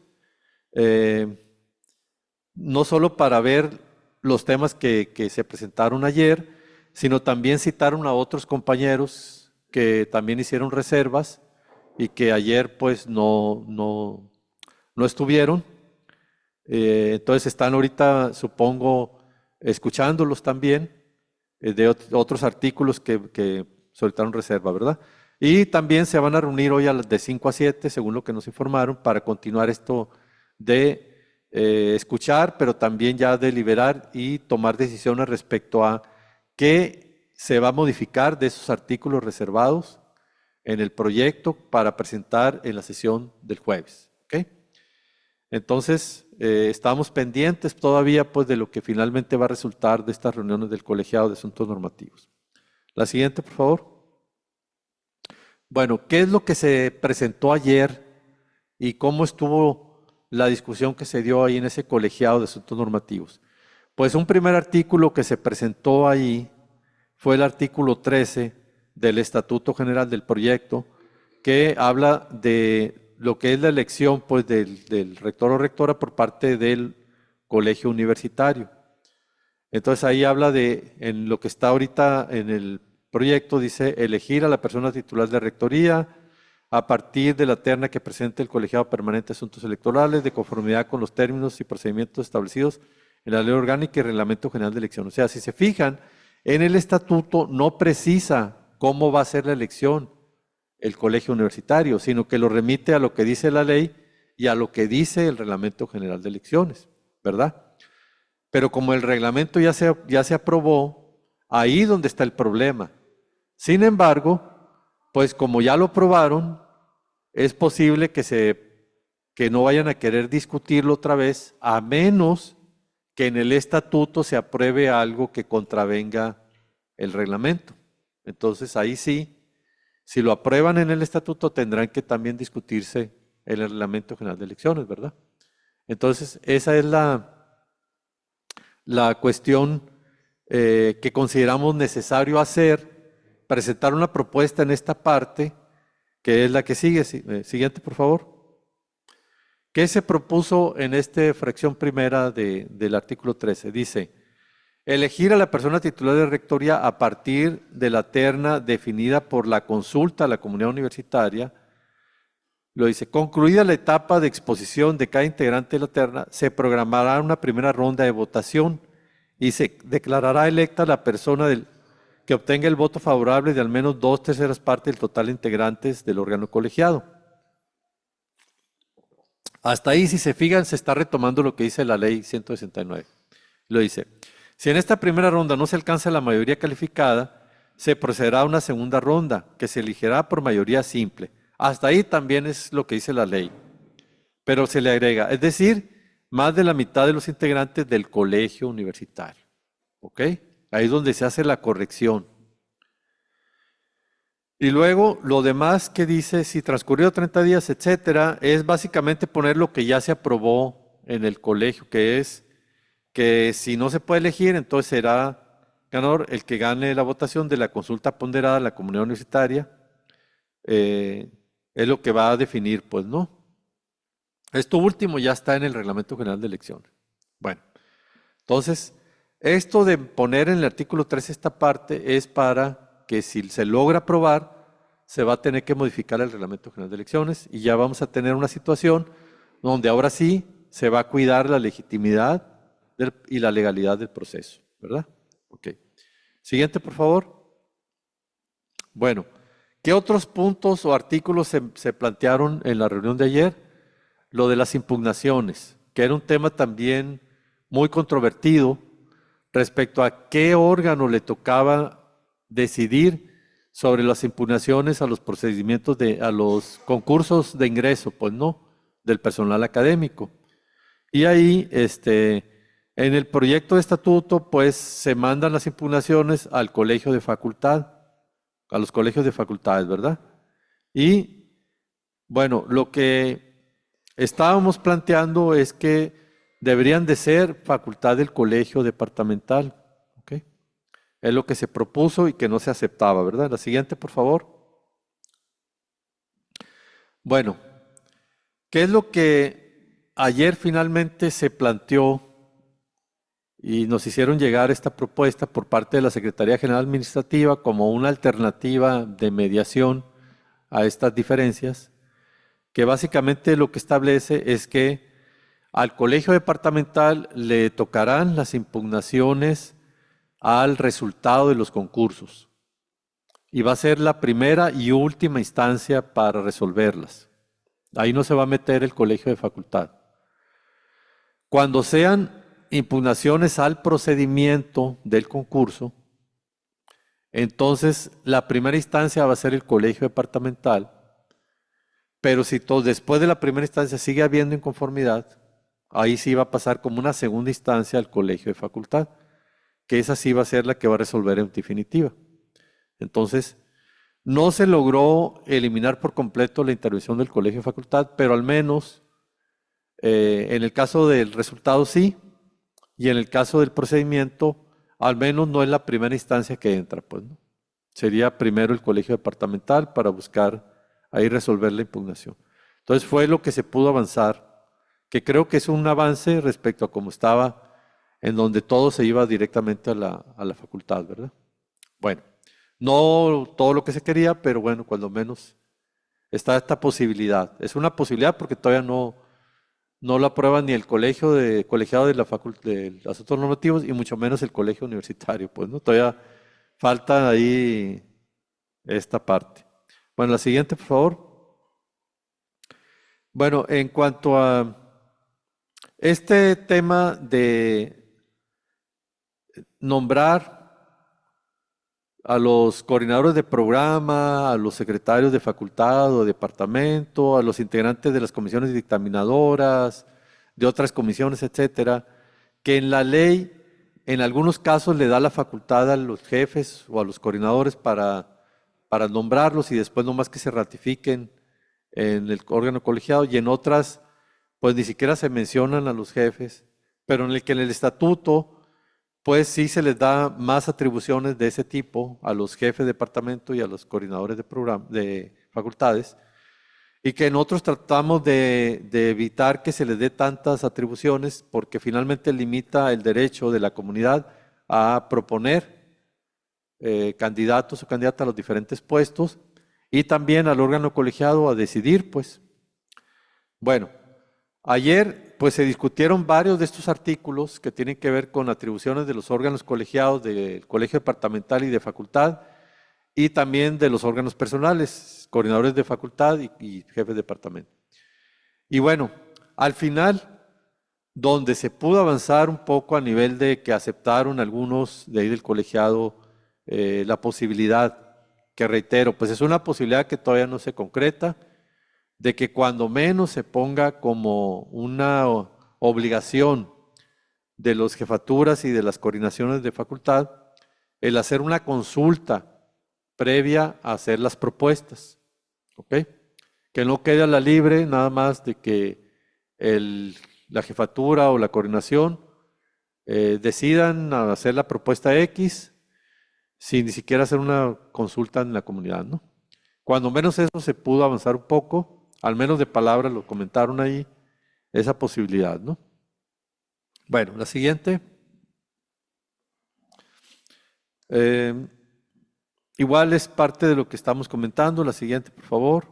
No solo para ver los temas que se presentaron ayer, sino también citaron a otros compañeros que también hicieron reservas y que ayer pues no estuvieron. Entonces están ahorita, supongo, escuchándolos también de otros artículos que solicitaron reserva, ¿verdad? Y también se van a reunir hoy de 5 a 7, según lo que nos informaron, para continuar esto de escuchar, pero también ya deliberar y tomar decisiones respecto a qué se va a modificar de esos artículos reservados en el proyecto para presentar en la sesión del jueves. ¿Ok? Entonces, estamos pendientes todavía pues, de lo que finalmente va a resultar de estas reuniones del colegiado de asuntos normativos. La siguiente, por favor. Bueno, ¿qué es lo que se presentó ayer y cómo estuvo la discusión que se dio ahí en ese colegiado de asuntos normativos? Pues un primer artículo que se presentó ahí fue el artículo 13 del Estatuto General del Proyecto, que habla de lo que es la elección pues, del rector o rectora por parte del colegio universitario. Entonces ahí habla de, en lo que está ahorita en el proyecto, dice elegir a la persona titular de rectoría a partir de la terna que presente el colegiado permanente de asuntos electorales de conformidad con los términos y procedimientos establecidos en la ley orgánica y reglamento general de elección. O sea, si se fijan, en el estatuto no precisa cómo va a ser la elección el colegio universitario, sino que lo remite a lo que dice la ley y a lo que dice el reglamento general de elecciones, ¿verdad? Pero como el reglamento ya se aprobó, ahí donde está el problema. Sin embargo, pues como ya lo aprobaron, es posible que no vayan a querer discutirlo otra vez, a menos que en el estatuto se apruebe algo que contravenga el reglamento. Entonces ahí sí, si lo aprueban en el estatuto, tendrán que también discutirse en el reglamento general de elecciones, ¿verdad? Entonces esa es la cuestión que consideramos necesario hacer, presentar una propuesta en esta parte, que es la que sigue. Siguiente, por favor. ¿Qué se propuso en esta fracción primera del artículo 13? Dice, elegir a la persona titular de rectoría a partir de la terna definida por la consulta a la comunidad universitaria. Lo dice, concluida la etapa de exposición de cada integrante de la terna, se programará una primera ronda de votación y se declarará electa la persona que obtenga el voto favorable de al menos 2/3 partes del total de integrantes del órgano colegiado. Hasta ahí, si se fijan, se está retomando lo que dice la ley 169. Lo dice, si en esta primera ronda no se alcanza la mayoría calificada, se procederá a una segunda ronda, que se elegirá por mayoría simple. Hasta ahí también es lo que dice la ley. Pero se le agrega, es decir, más de la mitad de los integrantes del colegio universitario. ¿Ok? Ahí es donde se hace la corrección. Y luego, lo demás que dice, si transcurrió 30 días, etcétera, es básicamente poner lo que ya se aprobó en el colegio, que es que si no se puede elegir, entonces será ganador el que gane la votación de la consulta ponderada a la comunidad universitaria. Es lo que va a definir, pues, ¿no? Esto último ya está en el Reglamento General de Elecciones. Bueno, entonces, esto de poner en el artículo 13 esta parte es para que si se logra aprobar, se va a tener que modificar el Reglamento General de Elecciones y ya vamos a tener una situación donde ahora sí se va a cuidar la legitimidad y la legalidad del proceso, ¿verdad? Ok. Siguiente, por favor. Bueno, ¿qué otros puntos o artículos se plantearon en la reunión de ayer? Lo de las impugnaciones, que era un tema también muy controvertido respecto a qué órgano le tocaba decidir sobre las impugnaciones a los procedimientos a los concursos de ingreso, pues no, del personal académico. Y ahí, en el proyecto de estatuto, pues se mandan las impugnaciones al colegio de facultad, a los colegios de facultades, ¿verdad? Y, bueno, lo que estábamos planteando es que deberían de ser facultad del colegio departamental, ¿ok? Es lo que se propuso y que no se aceptaba, ¿verdad? La siguiente, por favor. Bueno, ¿qué es lo que ayer finalmente se planteó y nos hicieron llegar esta propuesta por parte de la Secretaría General Administrativa como una alternativa de mediación a estas diferencias? Que básicamente lo que establece es que al colegio departamental le tocarán las impugnaciones al resultado de los concursos y va a ser la primera y última instancia para resolverlas. Ahí no se va a meter el colegio de facultad. Cuando sean impugnaciones al procedimiento del concurso, entonces la primera instancia va a ser el colegio departamental, pero si después de la primera instancia sigue habiendo inconformidad, ahí sí va a pasar como una segunda instancia al colegio de facultad, que esa sí va a ser la que va a resolver en definitiva. Entonces, no se logró eliminar por completo la intervención del colegio de facultad, pero al menos en el caso del resultado sí, y en el caso del procedimiento, al menos no es la primera instancia que entra, pues, ¿no? Sería primero el colegio departamental para buscar ahí resolver la impugnación. Entonces fue lo que se pudo avanzar, que creo que es un avance respecto a cómo estaba, en donde todo se iba directamente a la facultad, ¿verdad? Bueno, no todo lo que se quería, pero bueno, cuando menos está esta posibilidad. Es una posibilidad porque todavía no lo aprueba ni el colegiado de la de asuntos normativos y mucho menos el colegio universitario, pues, ¿no? Todavía falta ahí esta parte. Bueno, la siguiente, por favor. Bueno, en cuanto a este tema de nombrar a los coordinadores de programa, a los secretarios de facultad o departamento, a los integrantes de las comisiones dictaminadoras, de otras comisiones, etcétera, que en la ley, en algunos casos, le da la facultad a los jefes o a los coordinadores para nombrarlos y después nomás que se ratifiquen en el órgano colegiado, y en otras, pues ni siquiera se mencionan a los jefes, pero en el que en el estatuto pues sí se les da más atribuciones de ese tipo a los jefes de departamento y a los coordinadores de facultades, y que en otros tratamos de evitar que se les dé tantas atribuciones porque finalmente limita el derecho de la comunidad a proponer candidatos o candidatas a los diferentes puestos y también al órgano colegiado a decidir, pues. Bueno, ayer pues se discutieron varios de estos artículos que tienen que ver con atribuciones de los órganos colegiados del colegio departamental y de facultad y también de los órganos personales, coordinadores de facultad y jefes de departamento. Y bueno, al final, donde se pudo avanzar un poco a nivel de que aceptaron algunos de ahí del colegiado la posibilidad, que reitero, pues es una posibilidad que todavía no se concreta, de que cuando menos se ponga como una obligación de las jefaturas y de las coordinaciones de facultad el hacer una consulta previa a hacer las propuestas, ¿ok? Que no quede a la libre nada más de que la jefatura o la coordinación decidan hacer la propuesta X sin ni siquiera hacer una consulta en la comunidad, ¿no? Cuando menos eso se pudo avanzar un poco, al menos de palabra lo comentaron ahí, esa posibilidad, ¿no? Bueno, la siguiente. Igual es parte de lo que estamos comentando. La siguiente, por favor.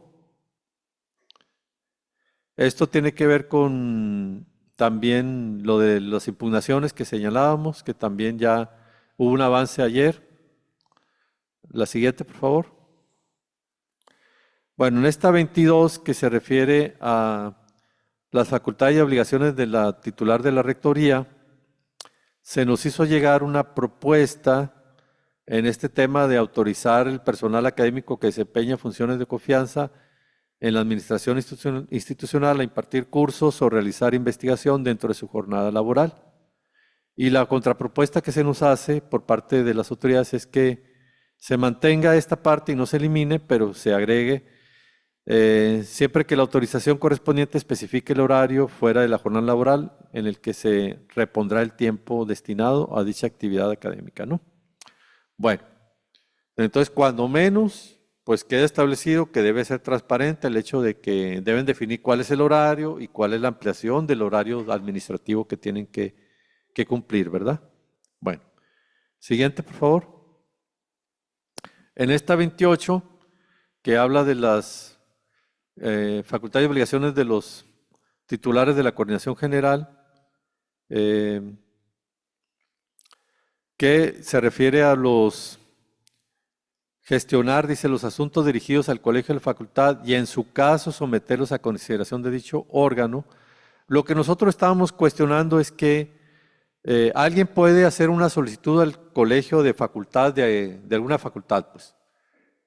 Esto tiene que ver con también lo de las impugnaciones que señalábamos, que también ya hubo un avance ayer. La siguiente, por favor. Bueno, en esta 22 que se refiere a las facultades y obligaciones de la titular de la rectoría, se nos hizo llegar una propuesta en este tema de autorizar el personal académico que desempeña funciones de confianza en la administración institucional a impartir cursos o realizar investigación dentro de su jornada laboral. Y la contrapropuesta que se nos hace por parte de las autoridades es que se mantenga esta parte y no se elimine, pero se agregue siempre que la autorización correspondiente especifique el horario fuera de la jornada laboral en el que se repondrá el tiempo destinado a dicha actividad académica, ¿no? Bueno, entonces cuando menos, pues queda establecido que debe ser transparente el hecho de que deben definir cuál es el horario y cuál es la ampliación del horario administrativo que tienen que cumplir, ¿verdad? Bueno, siguiente, por favor. En esta 28, que habla de las facultades y obligaciones de los titulares de la coordinación general, que se refiere a los gestionar, dice, los asuntos dirigidos al colegio de la facultad y en su caso someterlos a consideración de dicho órgano Lo que nosotros estábamos cuestionando es que alguien puede hacer una solicitud al colegio de facultad, de alguna facultad, pues.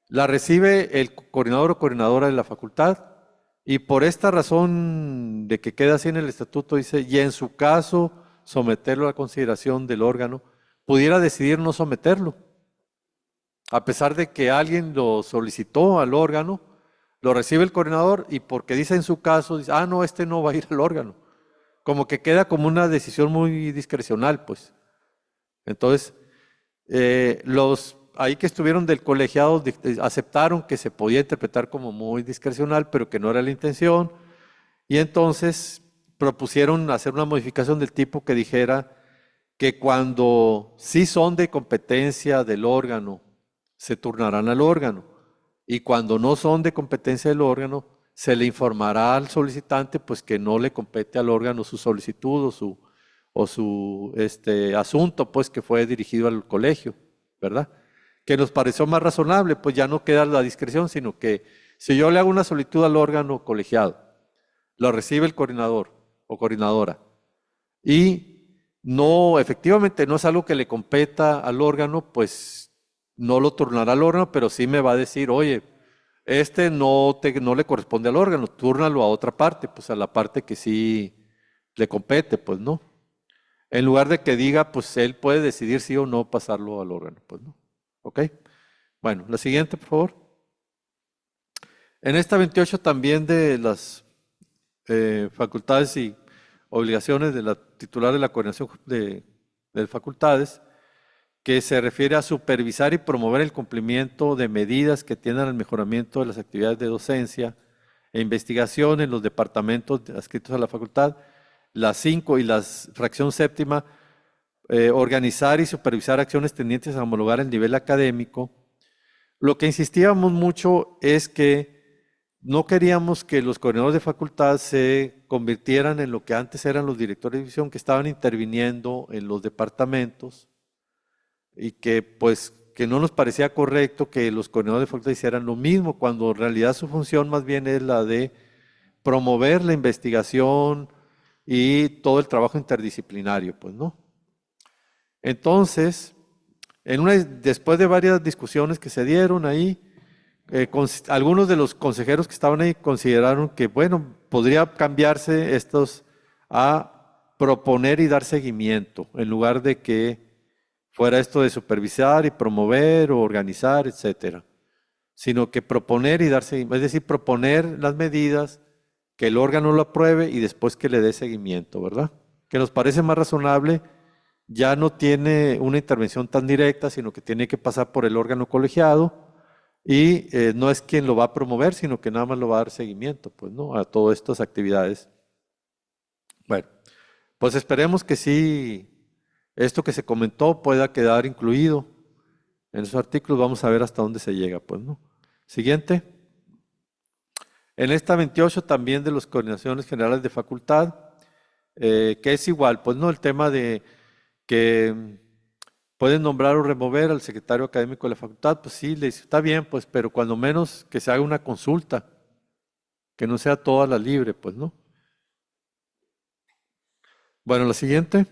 La recibe el coordinador o coordinadora de la facultad y por esta razón de que queda así en el estatuto dice, y en su caso someterlo a consideración del órgano, pudiera decidir no someterlo. A pesar de que alguien lo solicitó al órgano, lo recibe el coordinador y porque dice en su caso, dice, ah, no, este no va a ir al órgano. Como que queda como una decisión muy discrecional, pues. Entonces, los ahí que estuvieron del colegiado aceptaron que se podía interpretar como muy discrecional, pero que no era la intención, y entonces propusieron hacer una modificación del tipo que dijera que cuando sí son de competencia del órgano, se turnarán al órgano, y cuando no son de competencia del órgano, se le informará al solicitante pues que no le compete al órgano su solicitud o su asunto pues que fue dirigido al colegio, ¿verdad? Que nos pareció más razonable, pues ya no queda la discreción, sino que si yo le hago una solicitud al órgano colegiado, lo recibe el coordinador o coordinadora y no, efectivamente no es algo que le competa al órgano, pues no lo turnará al órgano, pero sí me va a decir, oye, no le corresponde al órgano, túrnalo a otra parte, pues a la parte que sí le compete, pues no. En lugar de que diga, pues él puede decidir sí o no pasarlo al órgano, pues no. ¿Ok? Bueno, la siguiente, por favor. En esta 28 también de las facultades y obligaciones de la titular de la coordinación de facultades, que se refiere a supervisar y promover el cumplimiento de medidas que tiendan al mejoramiento de las actividades de docencia e investigación en los departamentos adscritos a la facultad. Las 5 y la fracción séptima, organizar y supervisar acciones tendientes a homologar el nivel académico. Lo que insistíamos mucho es que no queríamos que los coordinadores de facultad se convirtieran en lo que antes eran los directores de división, que estaban interviniendo en los departamentos y que pues que no nos parecía correcto que los coordinadores de facultad hicieran lo mismo, cuando en realidad su función más bien es la de promover la investigación y todo el trabajo interdisciplinario, pues, ¿no? Entonces, después de varias discusiones que se dieron ahí, algunos de los consejeros que estaban ahí consideraron que, bueno, podría cambiarse estos a proponer y dar seguimiento, en lugar de que fuera esto de supervisar y promover o organizar, etcétera, sino que proponer y dar seguimiento, es decir, proponer las medidas, que el órgano lo apruebe y después que le dé seguimiento, ¿verdad? Que nos parece más razonable, ya no tiene una intervención tan directa, sino que tiene que pasar por el órgano colegiado y no es quien lo va a promover, sino que nada más lo va a dar seguimiento, pues, ¿no? A todas estas actividades. Bueno, pues esperemos que sí, esto que se comentó pueda quedar incluido en esos artículos. Vamos a ver hasta dónde se llega, pues, ¿no? Siguiente. En esta 28 también de las coordinaciones generales de facultad, que es igual, pues, ¿no? El tema de que pueden nombrar o remover al secretario académico de la facultad, pues sí, le dice, está bien, pues, pero cuando menos que se haga una consulta, que no sea toda la libre, pues, ¿no? Bueno, la siguiente.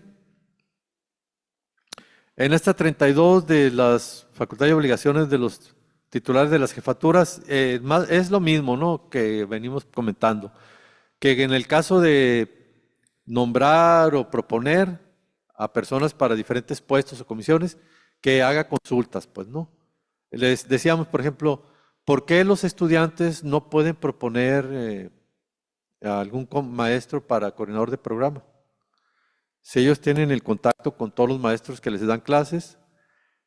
En esta 32 de las facultades y obligaciones de los titulares de las jefaturas, es lo mismo, ¿no? Que venimos comentando, que en el caso de nombrar o proponer a personas para diferentes puestos o comisiones, que haga consultas, pues, ¿no? Les decíamos, por ejemplo, ¿por qué los estudiantes no pueden proponer a algún maestro para coordinador de programa? Si ellos tienen el contacto con todos los maestros que les dan clases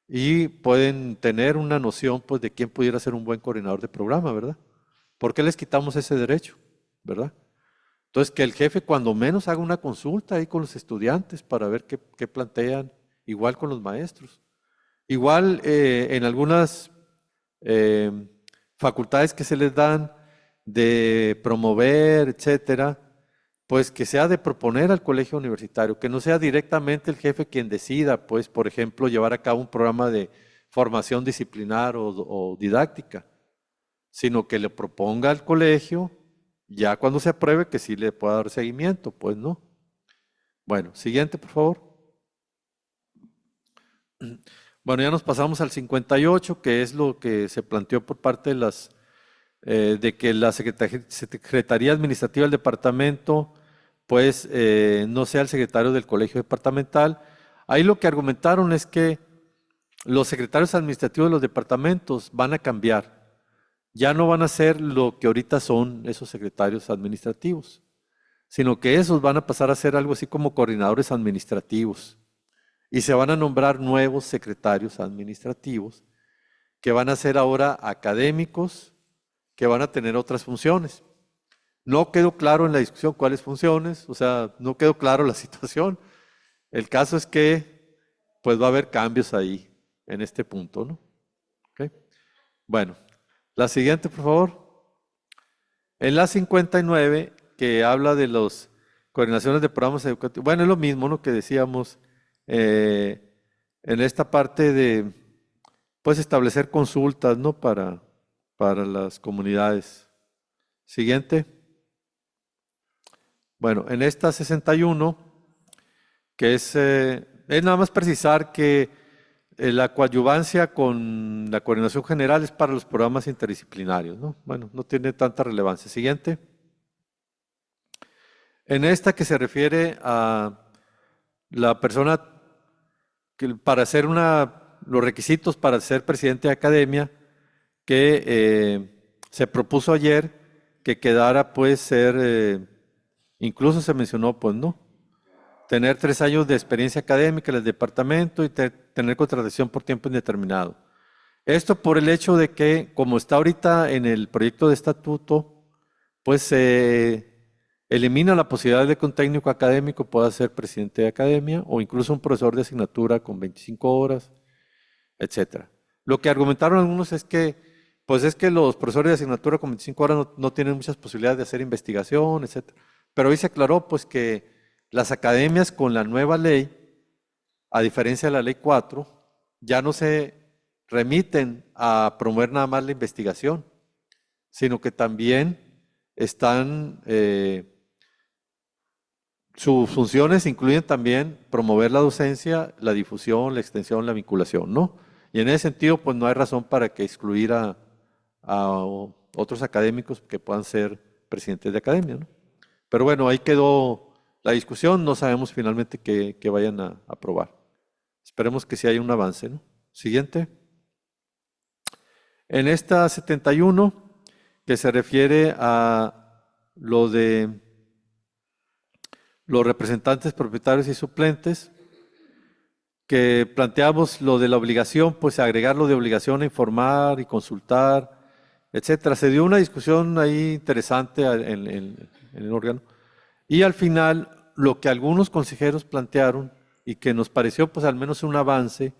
y pueden tener una noción, pues, de quién pudiera ser un buen coordinador de programa, ¿verdad? ¿Por qué les quitamos ese derecho, verdad? Entonces, que el jefe cuando menos haga una consulta ahí con los estudiantes para ver qué plantean, igual con los maestros. Igual en algunas facultades que se les dan de promover, etcétera, pues que sea de proponer al colegio universitario, que no sea directamente el jefe quien decida, pues, por ejemplo, llevar a cabo un programa de formación disciplinar o didáctica, sino que le proponga al colegio Ya cuando se apruebe, que sí le pueda dar seguimiento, pues no. Bueno, siguiente, por favor. Bueno, ya nos pasamos al 58, que es lo que se planteó por parte de de que la Secretaría Administrativa del Departamento, pues, no sea el secretario del Colegio Departamental. Ahí lo que argumentaron es que los secretarios administrativos de los departamentos van a cambiar. Ya no van a ser lo que ahorita son esos secretarios administrativos, sino que esos van a pasar a ser algo así como coordinadores administrativos. Y se van a nombrar nuevos secretarios administrativos que van a ser ahora académicos, que van a tener otras funciones. No quedó claro en la discusión cuáles funciones, o sea, no quedó claro la situación. El caso es que pues va a haber cambios ahí en este punto, ¿no? ¿Okay? Bueno, la siguiente, por favor. En la 59, que habla de las coordinaciones de programas educativos, bueno, es lo mismo, ¿no?, que decíamos en esta parte de, pues, establecer consultas, ¿no?, para las comunidades. Siguiente. Bueno, en esta 61, que es nada más precisar que la coadyuvancia con la coordinación general es para los programas interdisciplinarios, ¿no? Bueno, no tiene tanta relevancia. Siguiente. En esta que se refiere a la persona que para hacer los requisitos para ser presidente de academia, que se propuso ayer que quedara, pues, incluso se mencionó, pues, ¿no?, tener 3 años de experiencia académica en el departamento y tener contratación por tiempo indeterminado. Esto por el hecho de que, como está ahorita en el proyecto de estatuto, pues se elimina la posibilidad de que un técnico académico pueda ser presidente de academia o incluso un profesor de asignatura con 25 horas, etcétera. Lo que argumentaron algunos es que, pues es que los profesores de asignatura con 25 horas no tienen muchas posibilidades de hacer investigación, etcétera. Pero hoy se aclaró, pues, que las academias con la nueva ley, a diferencia de la ley 4, ya no se remiten a promover nada más la investigación, sino que también están, sus funciones incluyen también promover la docencia, la difusión, la extensión, la vinculación, ¿no? Y en ese sentido, pues no hay razón para que excluir a otros académicos que puedan ser presidentes de academia, ¿no? Pero bueno, ahí quedó la discusión, no sabemos finalmente qué vayan a aprobar. Esperemos que sí haya un avance, ¿no? Siguiente. En esta 71, que se refiere a lo de los representantes propietarios y suplentes, que planteamos lo de la obligación, pues agregar lo de obligación a informar y consultar, etcétera. Se dio una discusión ahí interesante en el órgano. Y al final, lo que algunos consejeros plantearon y que nos pareció, pues, al menos un avance,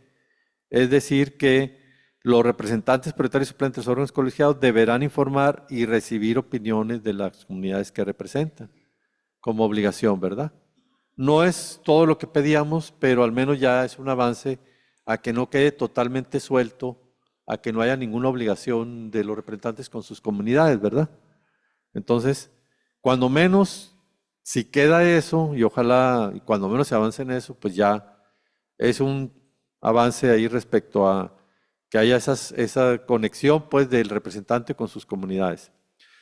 es decir, que los representantes propietarios y suplentes de los órganos colegiados deberán informar y recibir opiniones de las comunidades que representan, como obligación, ¿verdad? No es todo lo que pedíamos, pero al menos ya es un avance a que no quede totalmente suelto, a que no haya ninguna obligación de los representantes con sus comunidades, ¿verdad? Entonces, cuando menos, si queda eso, y ojalá, y cuando menos se avance en eso, pues ya es un avance ahí respecto a que haya esa conexión, pues, del representante con sus comunidades.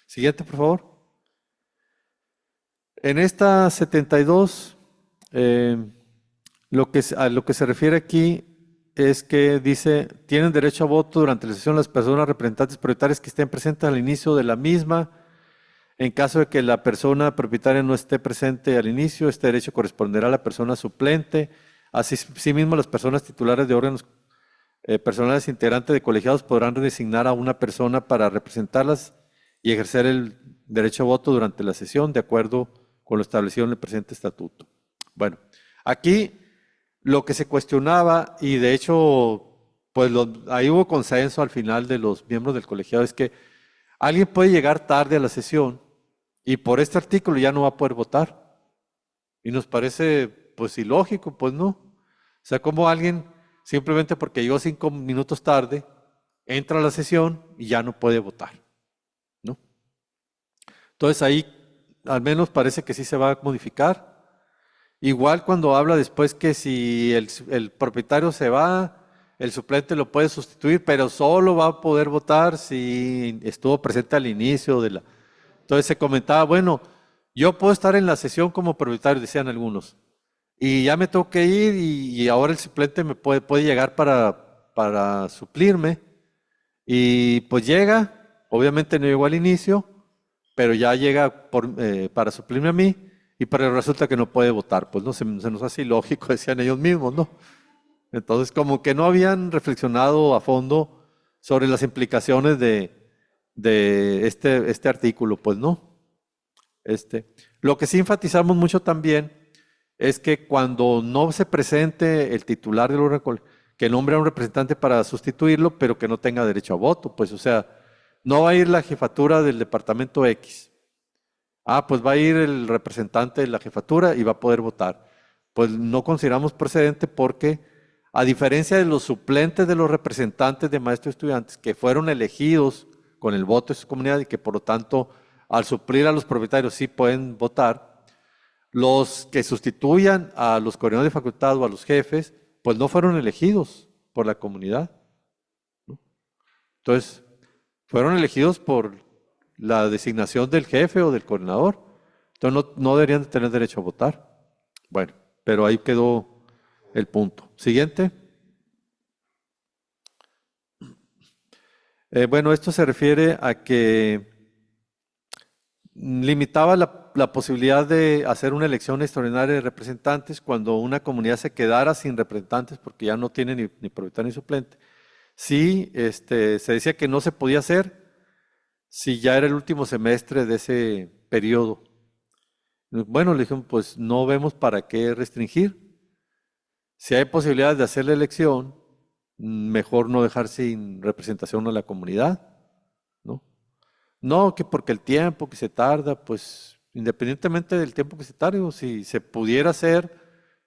Siguiente, por favor. En esta 72, a lo que se refiere aquí es que dice, tienen derecho a voto durante la sesión las personas representantes propietarias que estén presentes al inicio de la misma. En caso de que la persona propietaria no esté presente al inicio, este derecho corresponderá a la persona suplente. Asimismo, las personas titulares de órganos personales integrantes de colegiados podrán designar a una persona para representarlas y ejercer el derecho a voto durante la sesión, de acuerdo con lo establecido en el presente estatuto. Bueno, aquí lo que se cuestionaba, y de hecho, pues ahí hubo consenso al final de los miembros del colegiado, es que alguien puede llegar tarde a la sesión y por este artículo ya no va a poder votar. Y nos parece, pues, ilógico, pues no. O sea, como alguien, simplemente porque llegó 5 minutos tarde, entra a la sesión y ya no puede votar, ¿no? Entonces ahí al menos parece que sí se va a modificar. Igual cuando habla después que si el propietario se va, el suplente lo puede sustituir, pero solo va a poder votar si estuvo presente al inicio de la... Entonces se comentaba, bueno, yo puedo estar en la sesión como propietario, decían algunos, y ya me tengo que ir y ahora el suplente me puede llegar para suplirme, y pues llega, obviamente no llegó al inicio, pero ya llega para suplirme a mí, pero resulta que no puede votar, pues no se nos hace ilógico, decían ellos mismos, ¿no? Entonces como que no habían reflexionado a fondo sobre las implicaciones de este artículo, pues no. Lo que sí enfatizamos mucho también es que cuando no se presente el titular del órgano, que nombre a un representante para sustituirlo, pero que no tenga derecho a voto, pues o sea, no va a ir la jefatura del departamento X. Pues va a ir el representante de la jefatura y va a poder votar. Pues no consideramos precedente porque, a diferencia de los suplentes de los representantes de maestros y estudiantes que fueron elegidos con el voto de su comunidad y que por lo tanto al suplir a los propietarios sí pueden votar, los que sustituyan a los coordinadores de facultad o a los jefes, pues no fueron elegidos por la comunidad, ¿no? Entonces, fueron elegidos por la designación del jefe o del coordinador. Entonces no deberían tener derecho a votar. Bueno, pero ahí quedó el punto. Siguiente. Bueno, esto se refiere a que limitaba la posibilidad de hacer una elección extraordinaria de representantes cuando una comunidad se quedara sin representantes porque ya no tiene ni propietario ni suplente. Sí, se decía que no se podía hacer si ya era el último semestre de ese periodo. Bueno, le dijimos, pues no vemos para qué restringir. Si hay posibilidades de hacer la elección, mejor no dejar sin representación a la comunidad, ¿no? No, que porque el tiempo que se tarda, pues independientemente del tiempo que se tarde, o si se pudiera hacer,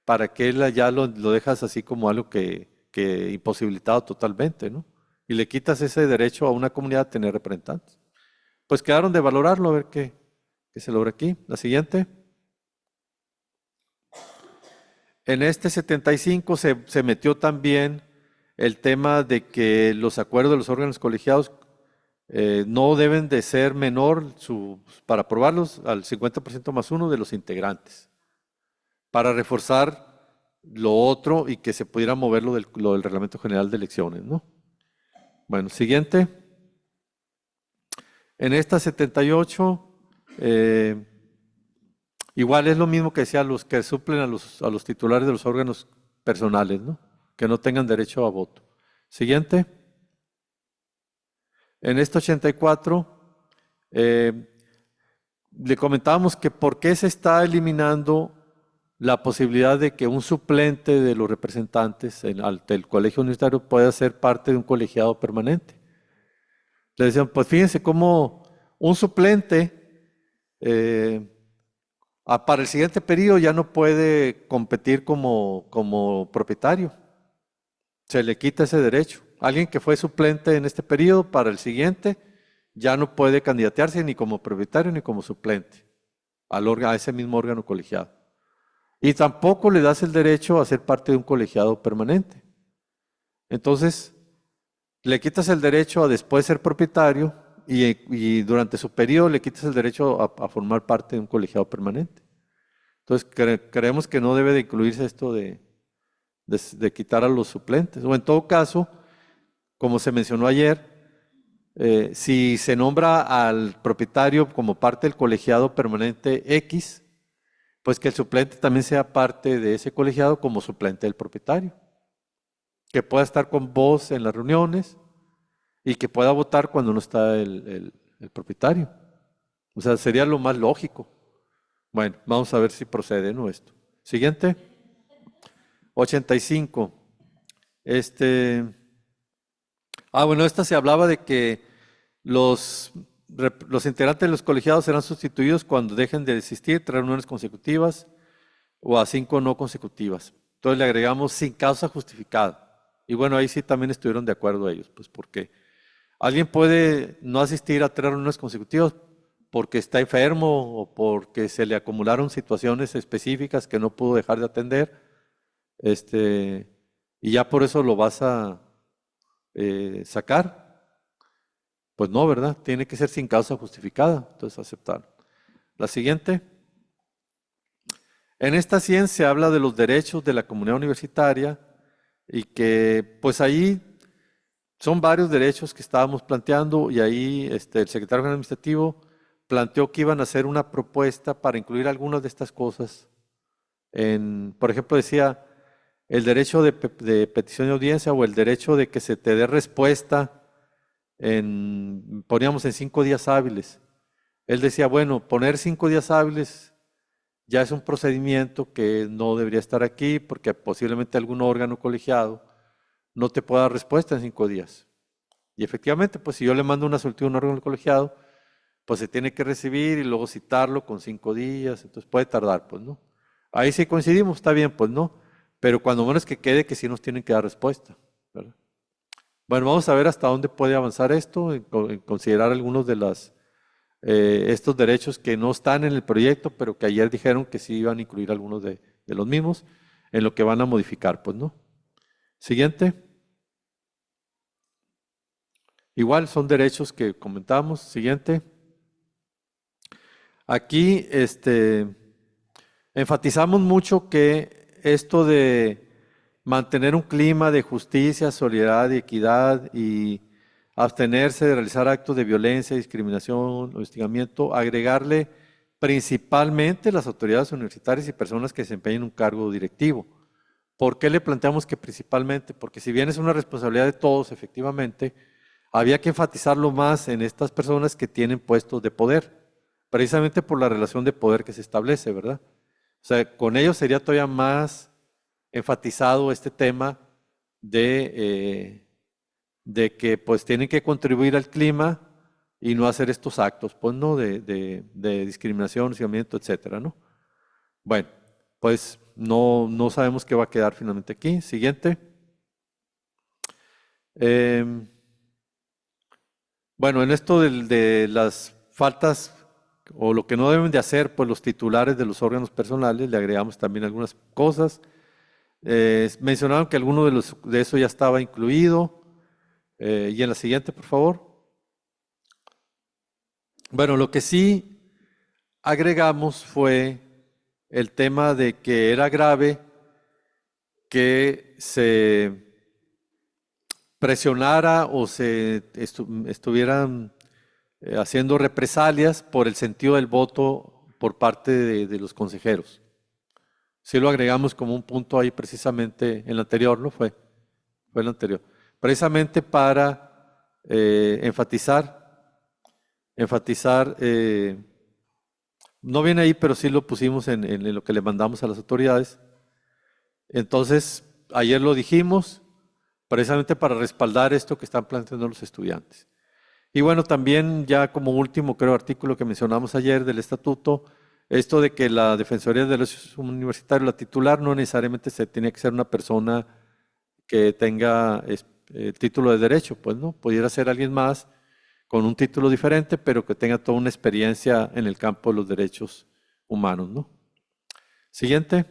¿para qué ya lo dejas así como algo que imposibilitado totalmente, ¿no? Y le quitas ese derecho a una comunidad a tener representantes. Pues quedaron de valorarlo, a ver qué se logra aquí. La siguiente. En este 75 se metió también el tema de que los acuerdos de los órganos colegiados no deben de ser menor, para aprobarlos, al 50% más uno de los integrantes, para reforzar lo otro y que se pudiera mover lo del Reglamento General de Elecciones, ¿no? Bueno, siguiente. En esta 78, igual es lo mismo que decía los que suplen a los titulares de los órganos personales, ¿no? Que no tengan derecho a voto. Siguiente. En esta 84, le comentábamos que por qué se está eliminando la posibilidad de que un suplente de los representantes del colegio universitario pueda ser parte de un colegiado permanente. Le decían, pues fíjense cómo un suplente para el siguiente periodo ya no puede competir como propietario. Se le quita ese derecho. Alguien que fue suplente en este periodo, para el siguiente, ya no puede candidatearse ni como propietario ni como suplente a ese mismo órgano colegiado. Y tampoco le das el derecho a ser parte de un colegiado permanente. Entonces, le quitas el derecho a después ser propietario y durante su periodo le quitas el derecho a formar parte de un colegiado permanente. Entonces, creemos que no debe de incluirse esto de quitar a los suplentes. O en todo caso, como se mencionó ayer, si se nombra al propietario como parte del colegiado permanente X, pues que el suplente también sea parte de ese colegiado como suplente del propietario, que pueda estar con voz en las reuniones y que pueda votar cuando no está el propietario. O sea, sería lo más lógico. Bueno, vamos a ver si procede, ¿no? Esto. Siguiente. 85. Bueno, esta se hablaba de que los integrantes de los colegiados serán sustituidos cuando dejen de existir 3 reuniones consecutivas o a 5 no consecutivas. Entonces le agregamos sin causa justificada. Y bueno, ahí sí también estuvieron de acuerdo ellos, pues porque alguien puede no asistir a 3 reuniones consecutivas porque está enfermo o porque se le acumularon situaciones específicas que no pudo dejar de atender, y ya por eso lo vas a sacar. Pues no, ¿verdad? Tiene que ser sin causa justificada, entonces aceptar. La siguiente. En esta ciencia se habla de los derechos de la comunidad universitaria y que pues ahí son varios derechos que estábamos planteando y ahí el secretario general administrativo planteó que iban a hacer una propuesta para incluir algunas de estas cosas. Por ejemplo, decía el derecho de petición de audiencia o el derecho de que se te dé respuesta poníamos en 5 días hábiles. Él decía, bueno, poner 5 días hábiles ya es un procedimiento que no debería estar aquí porque posiblemente algún órgano colegiado no te pueda dar respuesta en 5 días. Y efectivamente, pues si yo le mando una solicitud a un órgano colegiado, pues se tiene que recibir y luego citarlo con 5 días, entonces puede tardar, pues no. Ahí sí coincidimos, está bien, pues no. Pero cuando menos que quede que sí nos tienen que dar respuesta, ¿verdad? Bueno, vamos a ver hasta dónde puede avanzar esto, en considerar algunos de estos derechos que no están en el proyecto, pero que ayer dijeron que sí iban a incluir algunos de los mismos en lo que van a modificar, pues no. Siguiente. Igual son derechos que comentamos. Siguiente. Aquí enfatizamos mucho que esto de mantener un clima de justicia, solidaridad y equidad y abstenerse de realizar actos de violencia, discriminación o hostigamiento, agregarle principalmente las autoridades universitarias y personas que desempeñen un cargo directivo. ¿Por qué le planteamos que principalmente? Porque si bien es una responsabilidad de todos, efectivamente, había que enfatizarlo más en estas personas que tienen puestos de poder, precisamente por la relación de poder que se establece, ¿verdad? O sea, con ellos sería todavía más enfatizado este tema de que pues tienen que contribuir al clima y no hacer estos actos, pues, ¿no? De discriminación, hostigamiento, etcétera, ¿no? Bueno, pues no sabemos qué va a quedar finalmente aquí. Siguiente. Bueno, en esto de las faltas o lo que no deben de hacer, pues los titulares de los órganos personales, le agregamos también algunas cosas. Mencionaron que alguno de eso ya estaba incluido. Y en la siguiente, por favor. Bueno, lo que sí agregamos fue el tema de que era grave que se presionara o se estuvieran haciendo represalias por el sentido del voto por parte de los consejeros. Sí lo agregamos como un punto ahí precisamente en el anterior, ¿no? Fue el anterior. Precisamente para enfatizar, no viene ahí, pero sí lo pusimos en lo que le mandamos a las autoridades. Entonces, ayer lo dijimos, precisamente para respaldar esto que están planteando los estudiantes. Y bueno, también ya como último, creo, artículo que mencionamos ayer del estatuto, esto de que la Defensoría de Derechos Universitarios, la titular, no necesariamente se tiene que ser una persona que tenga título de derecho, pues no, pudiera ser alguien más con un título diferente, pero que tenga toda una experiencia en el campo de los derechos humanos, ¿no? Siguiente.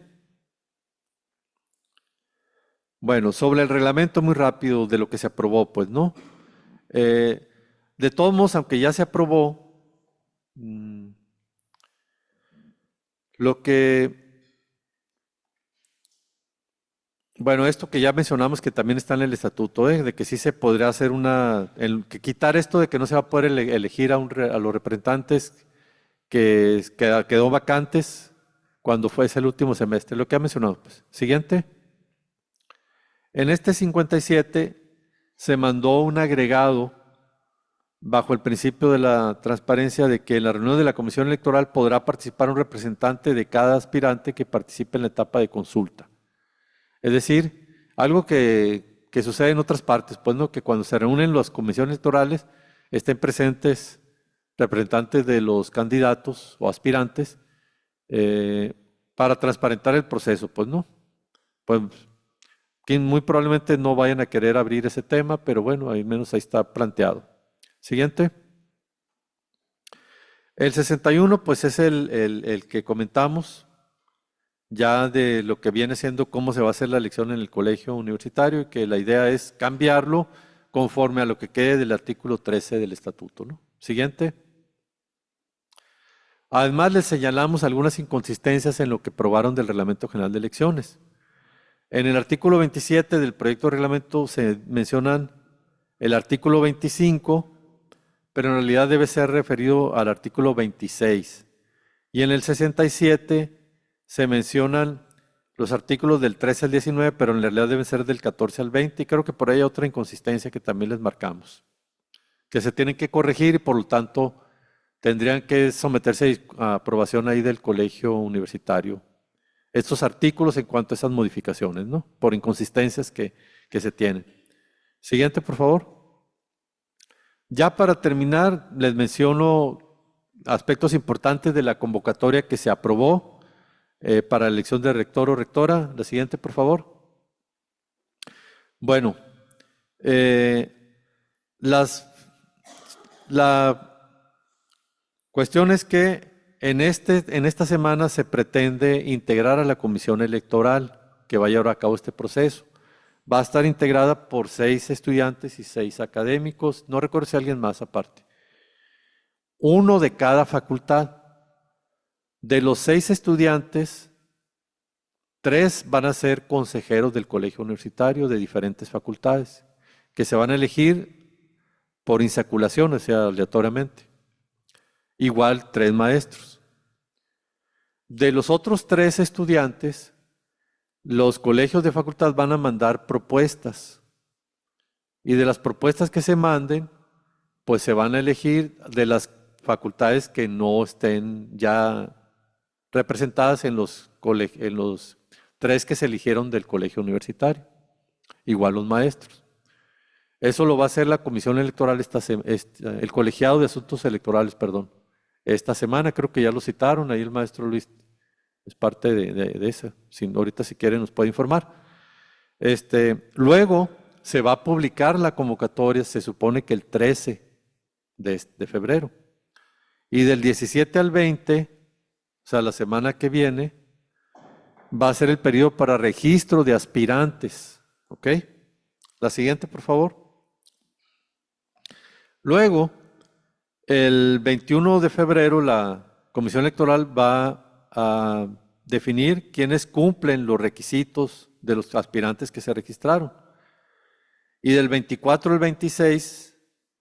Bueno, sobre el reglamento muy rápido de lo que se aprobó, pues, ¿no? De todos modos, aunque ya se aprobó, lo que, bueno, esto que ya mencionamos que también está en el estatuto, de que sí se podría hacer que quitar esto de que no se va a poder elegir a los representantes que quedó vacantes cuando fue ese el último semestre, lo que ha mencionado. Pues. Siguiente. En este 57 se mandó un agregado bajo el principio de la transparencia de que en la reunión de la Comisión Electoral podrá participar un representante de cada aspirante que participe en la etapa de consulta. Es decir, algo que sucede en otras partes, pues no, que cuando se reúnen las comisiones electorales estén presentes representantes de los candidatos o aspirantes para transparentar el proceso, pues no. Pues muy probablemente no vayan a querer abrir ese tema, pero bueno, al menos ahí está planteado. Siguiente. El 61, pues es el que comentamos, ya de lo que viene siendo cómo se va a hacer la elección en el colegio universitario, y que la idea es cambiarlo conforme a lo que quede del artículo 13 del estatuto, ¿no? Siguiente. Además, les señalamos algunas inconsistencias en lo que probaron del Reglamento General de Elecciones. En el artículo 27 del proyecto de reglamento se mencionan el artículo 25, pero en realidad debe ser referido al artículo 26. Y en el 67 se mencionan los artículos del 13 al 19, pero en realidad deben ser del 14 al 20, y creo que por ahí hay otra inconsistencia que también les marcamos, que se tienen que corregir y por lo tanto tendrían que someterse a aprobación ahí del colegio universitario. Estos artículos en cuanto a esas modificaciones, ¿no? Por inconsistencias que se tienen. Siguiente, por favor. Ya para terminar, les menciono aspectos importantes de la convocatoria que se aprobó para la elección de rector o rectora. La siguiente, por favor. Bueno, la cuestión es que en esta semana se pretende integrar a la comisión electoral que va a llevar a cabo este proceso. Va a estar integrada por 6 estudiantes y 6 académicos, no recuerdo si alguien más aparte. 1 de cada facultad. De los 6 estudiantes, 3 van a ser consejeros del colegio universitario de diferentes facultades, que se van a elegir por insaculación, o sea, aleatoriamente. Igual 3 maestros. De los otros 3 estudiantes, los colegios de facultad van a mandar propuestas, y de las propuestas que se manden, pues se van a elegir de las facultades que no estén ya representadas en los 3 que se eligieron del colegio universitario, igual los maestros. Eso lo va a hacer la comisión electoral, el colegiado de asuntos electorales, perdón. Esta semana creo que ya lo citaron, ahí el maestro Luis es parte de esa. Ahorita si quieren nos puede informar. Luego se va a publicar la convocatoria, se supone que el 13 de febrero. Y del 17 al 20, o sea, la semana que viene, va a ser el periodo para registro de aspirantes. ¿Ok? La siguiente, por favor. Luego, el 21 de febrero, la Comisión Electoral va a definir quiénes cumplen los requisitos de los aspirantes que se registraron. Y del 24 al 26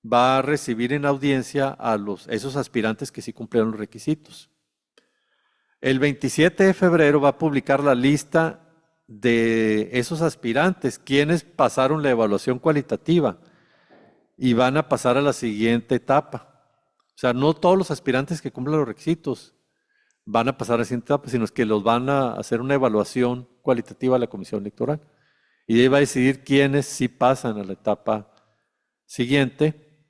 va a recibir en audiencia a esos aspirantes que sí cumplieron los requisitos. El 27 de febrero va a publicar la lista de esos aspirantes, quienes pasaron la evaluación cualitativa y van a pasar a la siguiente etapa. O sea, no todos los aspirantes que cumplan los requisitos van a pasar a la siguiente etapa, sino que los van a hacer una evaluación cualitativa a la comisión electoral. Y de ahí va a decidir quiénes sí pasan a la etapa siguiente,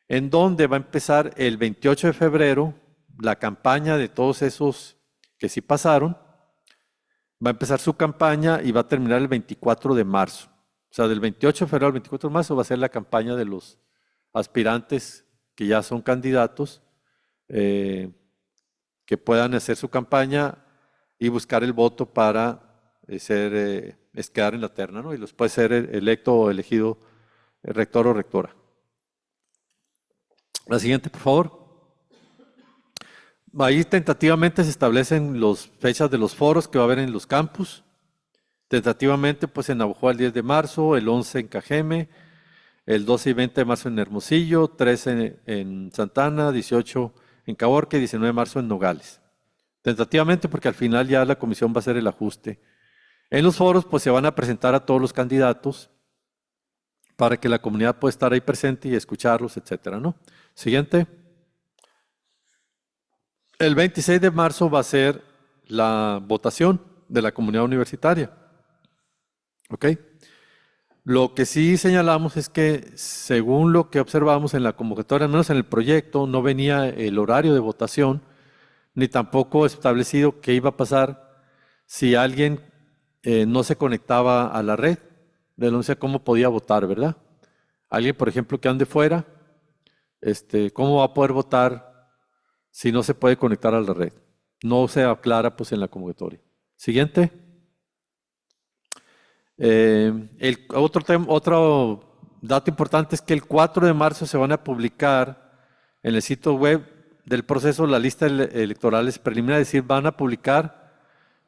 en donde va a empezar el 28 de febrero la campaña de todos esos que sí pasaron. Va a empezar su campaña y va a terminar el 24 de marzo. O sea, del 28 de febrero al 24 de marzo va a ser la campaña de los aspirantes que ya son candidatos, que puedan hacer su campaña y buscar el voto para quedar en la terna, ¿no? Y después ser electo o elegido rector o rectora. La siguiente, por favor. Ahí tentativamente se establecen las fechas de los foros que va a haber en los campus. Tentativamente, pues en Navajo el 10 de marzo, el 11 en Cajeme, el 12 y 20 de marzo en Hermosillo, 13 en Santana, 18 en Caborca y 19 de marzo en Nogales. Tentativamente, porque al final ya la comisión va a hacer el ajuste. En los foros, pues se van a presentar a todos los candidatos para que la comunidad pueda estar ahí presente y escucharlos, etcétera, ¿no? Siguiente. El 26 de marzo va a ser la votación de la comunidad universitaria. ¿Ok? Lo que sí señalamos es que, según lo que observamos en la convocatoria, al menos en el proyecto, no venía el horario de votación, ni tampoco establecido qué iba a pasar si alguien no se conectaba a la red. No sé cómo podía votar, ¿verdad? Alguien, por ejemplo, que ande fuera, ¿cómo va a poder votar si no se puede conectar a la red. No se aclara pues en la convocatoria. Siguiente. Otro dato importante es que el 4 de marzo se van a publicar en el sitio web del proceso la lista electorales preliminar, es decir, van a publicar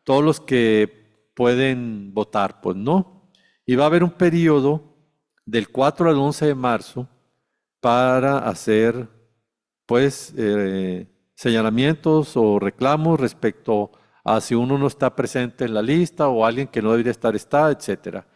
todos los que pueden votar, pues no. Y va a haber un periodo del 4 al 11 de marzo para hacer pues señalamientos o reclamos respecto a si uno no está presente en la lista o alguien que no debería estar está, etcétera.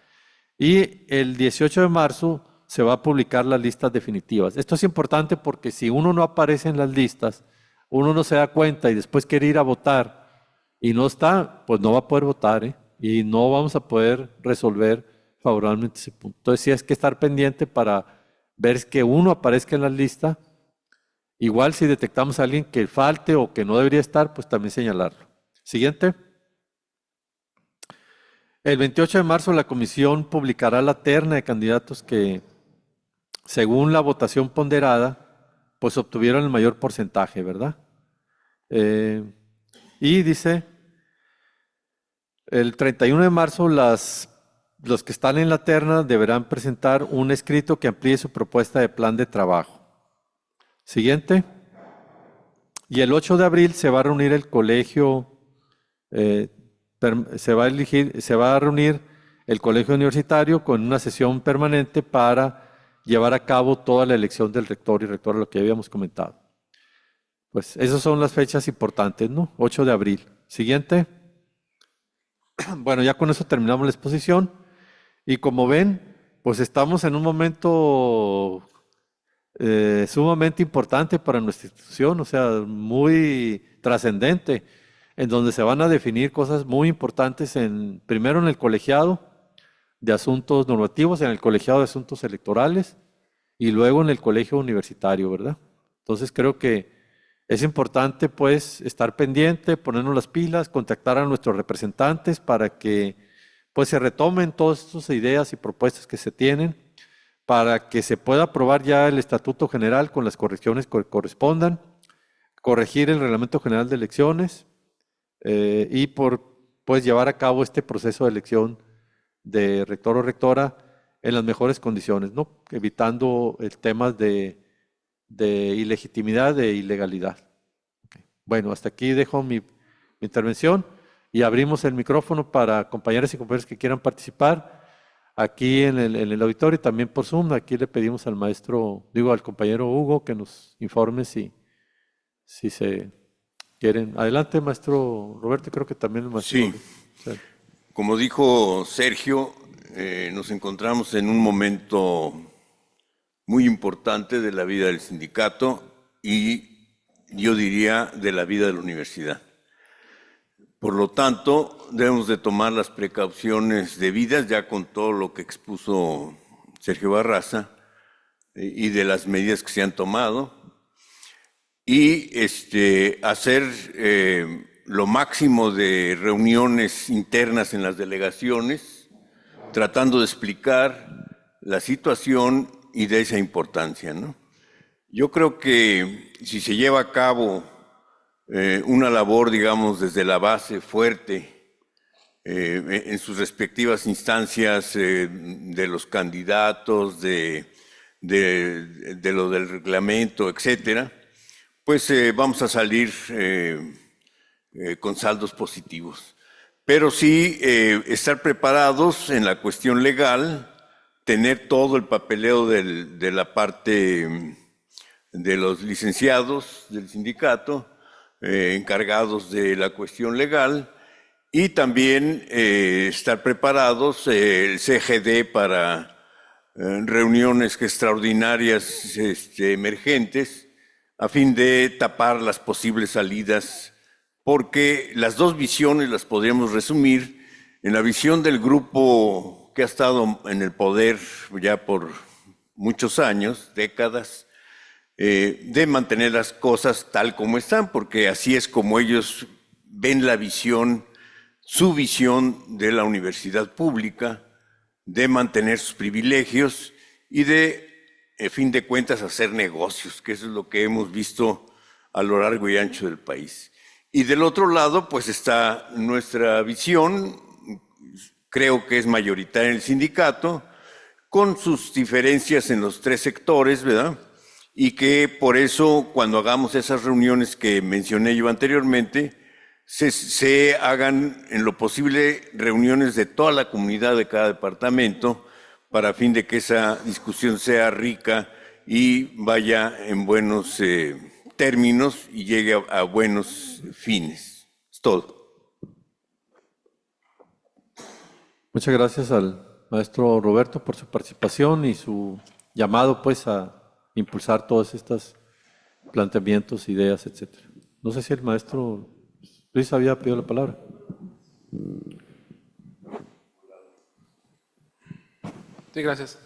Y el 18 de marzo se va a publicar las listas definitivas. Esto es importante porque si uno no aparece en las listas, uno no se da cuenta y después quiere ir a votar y no está, pues no va a poder votar, ¿eh? Y no vamos a poder resolver favorablemente ese punto. Entonces sí hay que estar pendiente para ver que uno aparezca en la lista. Igual si detectamos a alguien que falte o que no debería estar, pues también señalarlo. Siguiente. El 28 de marzo la comisión publicará la terna de candidatos que, según la votación ponderada, pues obtuvieron el mayor porcentaje, ¿verdad? Y dice, el 31 de marzo los que están en la terna deberán presentar un escrito que amplíe su propuesta de plan de trabajo. Siguiente. Y el 8 de abril se va a reunir el colegio, se va a reunir el colegio universitario con una sesión permanente para llevar a cabo toda la elección del rector y rectora, lo que habíamos comentado. Pues esas son las fechas importantes, ¿no? 8 de abril. Siguiente. Bueno, ya con eso terminamos la exposición. Y como ven, pues estamos en un momento sumamente importante para nuestra institución, o sea, muy trascendente, en donde se van a definir cosas muy importantes, primero en el colegiado de asuntos normativos, en el colegiado de asuntos electorales y luego en el colegio universitario, ¿verdad? Entonces creo que es importante pues estar pendiente, ponernos las pilas, contactar a nuestros representantes para que pues se retomen todas estas ideas y propuestas que se tienen para que se pueda aprobar ya el Estatuto General con las correcciones que correspondan, corregir el Reglamento General de Elecciones y pues llevar a cabo este proceso de elección de rector o rectora en las mejores condiciones, ¿no? Evitando el tema de ilegitimidad, de ilegalidad. Okay. Bueno, hasta aquí dejo mi intervención y abrimos el micrófono para compañeras y compañeros que quieran participar aquí en el auditorio y también por Zoom. Aquí le pedimos al maestro, al compañero Hugo que nos informe si se quieren. Adelante, maestro Roberto, creo que también el maestro. Sí, como dijo Sergio, nos encontramos en un momento muy importante de la vida del sindicato y yo diría de la vida de la universidad. Por lo tanto, debemos de tomar las precauciones debidas ya con todo lo que expuso Sergio Barraza y de las medidas que se han tomado y hacer lo máximo de reuniones internas en las delegaciones, tratando de explicar la situación y de esa importancia, ¿no? Yo creo que si se lleva a cabo una labor, digamos, desde la base fuerte, en sus respectivas instancias de los candidatos, de lo del reglamento, etcétera, pues vamos a salir con saldos positivos. Pero sí estar preparados en la cuestión legal, tener todo el papeleo de la parte de los licenciados del sindicato, encargados de la cuestión legal, y también estar preparados el CGD para reuniones extraordinarias emergentes a fin de tapar las posibles salidas, porque las dos visiones las podríamos resumir en la visión del grupo que ha estado en el poder ya por muchos años, décadas, de mantener las cosas tal como están, porque así es como ellos ven la visión, su visión de la universidad pública, de mantener sus privilegios y de, en fin de cuentas, hacer negocios, que eso es lo que hemos visto a lo largo y ancho del país. Y del otro lado, pues está nuestra visión, creo que es mayoritaria en el sindicato, con sus diferencias en los tres sectores, ¿verdad? Y que por eso, cuando hagamos esas reuniones que mencioné yo anteriormente, se hagan en lo posible reuniones de toda la comunidad de cada departamento, para fin de que esa discusión sea rica y vaya en buenos términos y llegue a buenos fines. Es todo. Muchas gracias al maestro Roberto por su participación y su llamado pues a impulsar todos estos planteamientos, ideas, etc. No sé si el maestro Luis había pedido la palabra. Sí, gracias.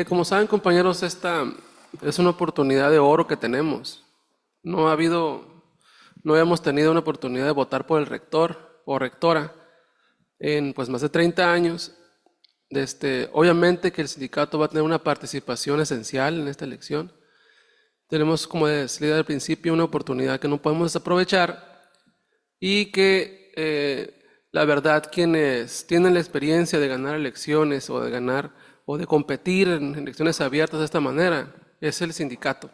Como saben, compañeros, esta es una oportunidad de oro que tenemos. No habíamos tenido una oportunidad de votar por el rector o rectora en pues más de 30 años. Obviamente que el sindicato va a tener una participación esencial en esta elección. Tenemos, como decía al principio, una oportunidad que no podemos desaprovechar y que la verdad, quienes tienen la experiencia de ganar elecciones o de ganar o de competir en elecciones abiertas de esta manera es el sindicato.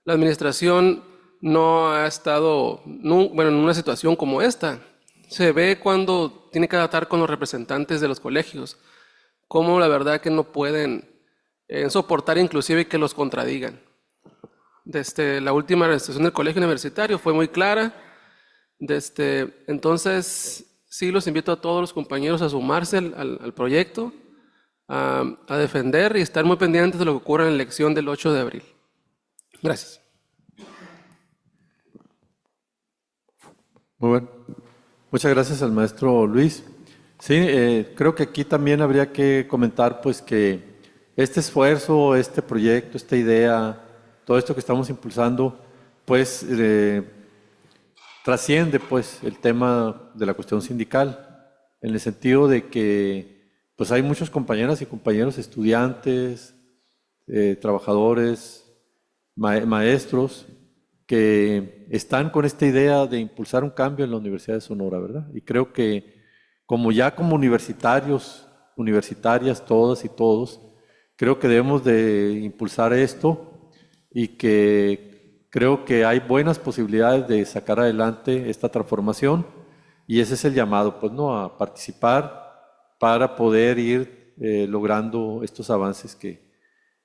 La administración no ha estado en una situación como esta. Se ve cuando tiene que tratar con los representantes de los colegios, cómo la verdad que no pueden soportar inclusive que los contradigan. Desde la última administración del colegio universitario fue muy clara. Entonces, sí los invito a todos los compañeros a sumarse al proyecto, a defender y estar muy pendientes de lo que ocurra en la elección del 8 de abril. Gracias. Muy bueno. Muchas gracias al maestro Luis. Sí, creo que aquí también habría que comentar pues que este esfuerzo, este proyecto, esta idea, todo esto que estamos impulsando, pues trasciende pues el tema de la cuestión sindical, en el sentido de que pues hay muchos compañeras y compañeros estudiantes, trabajadores, maestros, que están con esta idea de impulsar un cambio en la Universidad de Sonora, ¿verdad? Y creo que como universitarios, universitarias, todas y todos, creo que debemos de impulsar esto y que creo que hay buenas posibilidades de sacar adelante esta transformación y ese es el llamado, pues, ¿no? A participar para poder ir logrando estos avances que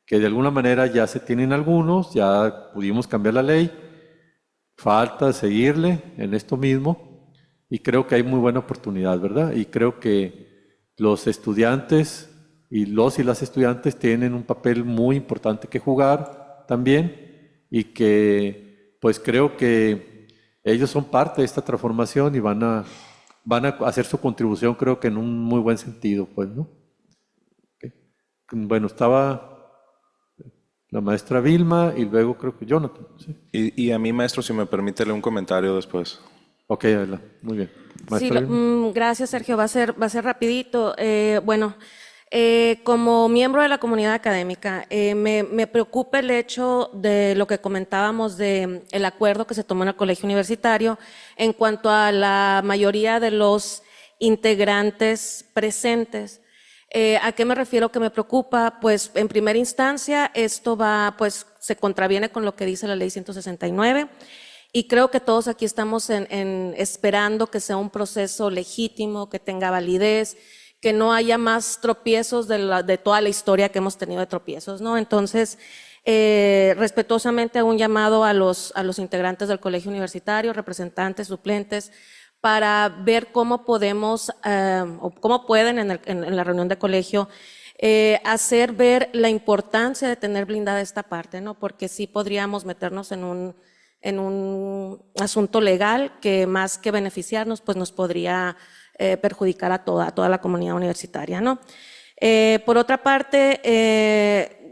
de alguna manera ya se tienen algunos, ya pudimos cambiar la ley, falta seguirle en esto mismo y creo que hay muy buena oportunidad, ¿verdad? Y creo que los estudiantes y las estudiantes tienen un papel muy importante que jugar también y que pues creo que ellos son parte de esta transformación y van a hacer su contribución creo que en un muy buen sentido, pues, ¿no? Okay. Bueno, estaba la maestra Vilma y luego creo que Jonathan. ¿Sí? Y a mí, maestro, si me permite leer un comentario después. Ok, Adela, muy bien. Maestra Sí, gracias, Sergio. Va a ser rapidito. Como miembro de la comunidad académica, me preocupa el hecho de lo que comentábamos de el acuerdo que se tomó en el colegio universitario en cuanto a la mayoría de los integrantes presentes. ¿A qué me refiero que me preocupa? Pues en primera instancia esto se contraviene con lo que dice la ley 169 y creo que todos aquí estamos esperando que sea un proceso legítimo, que tenga validez, que no haya más tropiezos de toda la historia que hemos tenido de tropiezos, ¿no? Entonces, respetuosamente hago un llamado a los integrantes del colegio universitario, representantes, suplentes, para ver cómo podemos, o cómo pueden en la reunión de colegio, hacer ver la importancia de tener blindada esta parte, ¿no? Porque sí podríamos meternos en un asunto legal que más que beneficiarnos, pues nos podría perjudicar a toda la comunidad universitaria, ¿no? Por otra parte,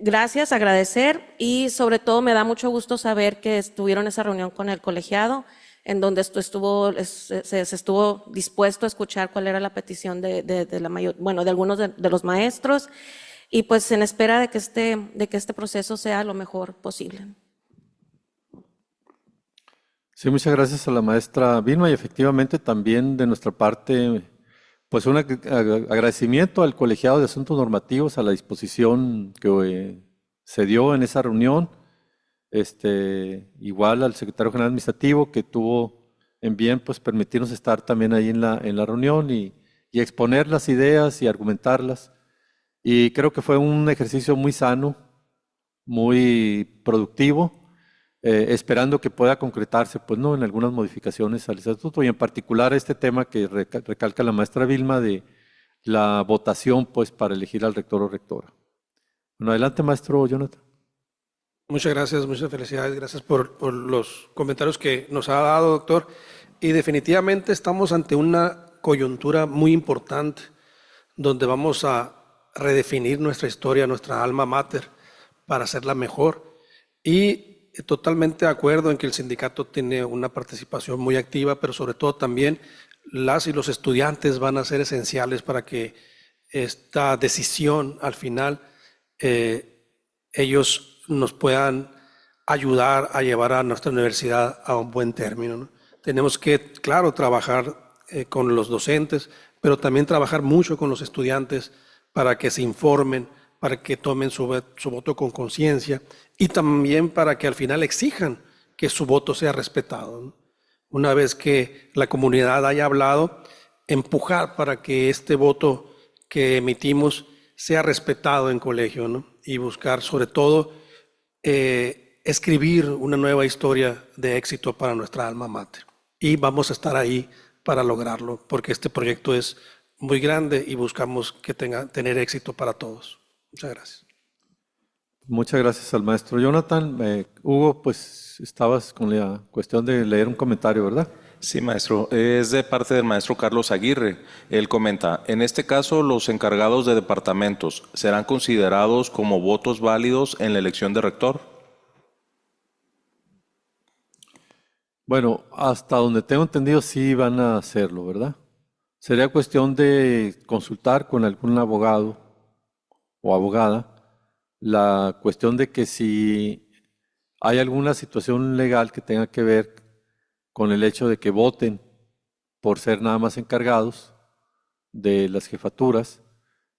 gracias, agradecer y sobre todo me da mucho gusto saber que tuvieron esa reunión con el colegiado en donde se estuvo dispuesto a escuchar cuál era la petición de algunos de los maestros y pues en espera de que este proceso sea lo mejor posible. Sí, muchas gracias a la maestra Vilma y efectivamente también de nuestra parte, pues un agradecimiento al colegiado de asuntos normativos a la disposición que se dio en esa reunión. Igual al secretario general administrativo que tuvo en bien pues permitirnos estar también ahí en la reunión y exponer las ideas y argumentarlas. Y creo que fue un ejercicio muy sano, muy productivo, esperando que pueda concretarse pues no en algunas modificaciones al estatuto y en particular este tema que recalca la maestra Vilma de la votación pues para elegir al rector o rectora. Bueno, adelante maestro Jonathan. Muchas gracias, muchas felicidades, gracias por los comentarios que nos ha dado, doctor. Y definitivamente estamos ante una coyuntura muy importante donde vamos a redefinir nuestra historia, nuestra alma mater, para hacerla mejor. Y totalmente de acuerdo en que el sindicato tiene una participación muy activa, pero sobre todo también las y los estudiantes van a ser esenciales para que esta decisión al final ellos nos puedan ayudar a llevar a nuestra universidad a un buen término, ¿no? Tenemos que, claro, trabajar con los docentes, pero también trabajar mucho con los estudiantes para que se informen, para que tomen su voto con conciencia y también para que al final exijan que su voto sea respetado, ¿no? Una vez que la comunidad haya hablado, empujar para que este voto que emitimos sea respetado en colegio, ¿no? Y buscar sobre todo escribir una nueva historia de éxito para nuestra alma mater. Y vamos a estar ahí para lograrlo, porque este proyecto es muy grande y buscamos que tener éxito para todos. Muchas gracias. Muchas gracias al maestro Jonathan. Hugo, pues estabas con la cuestión de leer un comentario, ¿verdad? Sí, maestro. Es de parte del maestro Carlos Aguirre. Él comenta, en este caso, los encargados de departamentos serán considerados como votos válidos en la elección de rector. Bueno, hasta donde tengo entendido sí van a hacerlo, ¿verdad? Sería cuestión de consultar con algún abogado o abogada la cuestión de que si hay alguna situación legal que tenga que ver con el hecho de que voten por ser nada más encargados de las jefaturas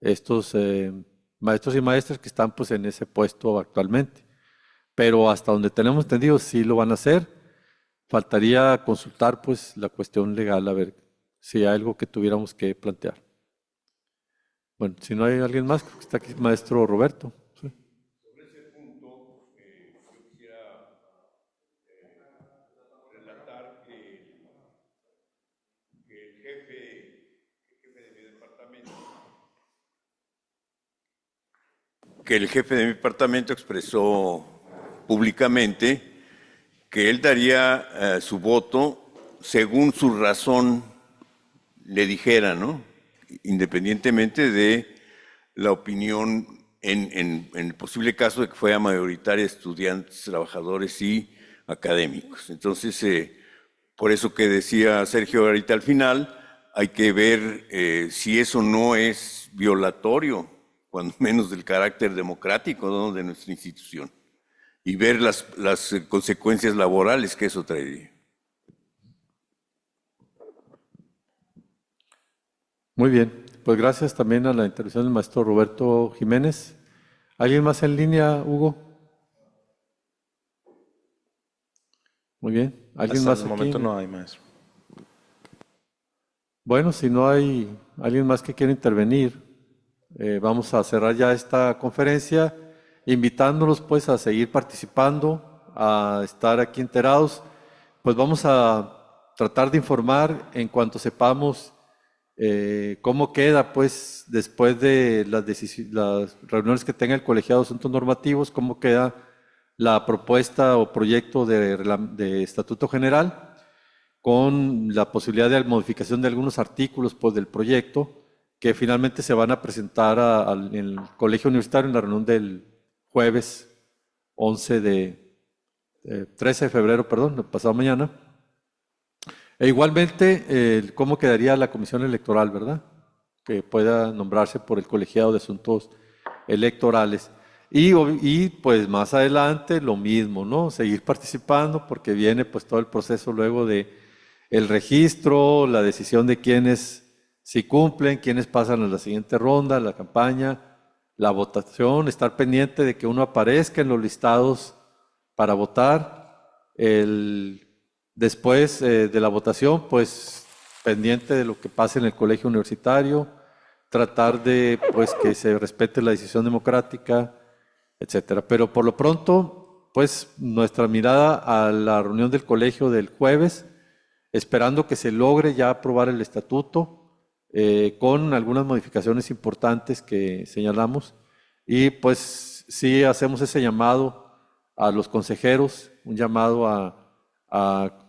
estos maestros y maestras que están pues en ese puesto actualmente. Pero hasta donde tenemos entendido sí lo van a hacer. Faltaría consultar pues la cuestión legal a ver si hay algo que tuviéramos que plantear. Bueno, si no hay alguien más, está aquí el maestro Roberto. Sí. Sobre ese punto, yo quisiera relatar que el jefe de mi departamento expresó públicamente que él daría su voto según su razón le dijera, ¿no? Independientemente de la opinión en el posible caso de que fuera mayoritaria estudiantes, trabajadores y académicos. Entonces, por eso que decía Sergio ahorita al final, hay que ver si eso no es violatorio, cuando menos del carácter democrático, ¿no?, de nuestra institución, y ver las consecuencias laborales que eso traería. Muy bien, pues gracias también a la intervención del maestro Roberto Jiménez. ¿Alguien más en línea, Hugo? Muy bien. ¿Alguien Hasta más el aquí? momento no hay, maestro. Bueno, si no hay alguien más que quiera intervenir, vamos a cerrar ya esta conferencia, invitándolos pues a seguir participando, a estar aquí enterados. Pues vamos a tratar de informar en cuanto sepamos cómo queda pues después de las reuniones que tenga el colegiado de asuntos normativos, cómo queda la propuesta o proyecto de estatuto general, con la posibilidad de modificación de algunos artículos pues, del proyecto, que finalmente se van a presentar en el colegio universitario en la reunión del jueves 13 de febrero, perdón, pasado mañana. E igualmente, cómo quedaría la comisión electoral, ¿verdad? Que pueda nombrarse por el colegiado de asuntos electorales. Y pues más adelante lo mismo, ¿no? Seguir participando porque viene pues todo el proceso luego de el registro, la decisión de quiénes si cumplen, quiénes pasan a la siguiente ronda, la campaña, la votación, estar pendiente de que uno aparezca en los listados para votar. Después de la votación, pues pendiente de lo que pase en el colegio universitario, tratar de pues que se respete la decisión democrática, etcétera. Pero por lo pronto, pues nuestra mirada a la reunión del colegio del jueves, esperando que se logre ya aprobar el estatuto con algunas modificaciones importantes que señalamos, y pues sí hacemos ese llamado a los consejeros, un llamado a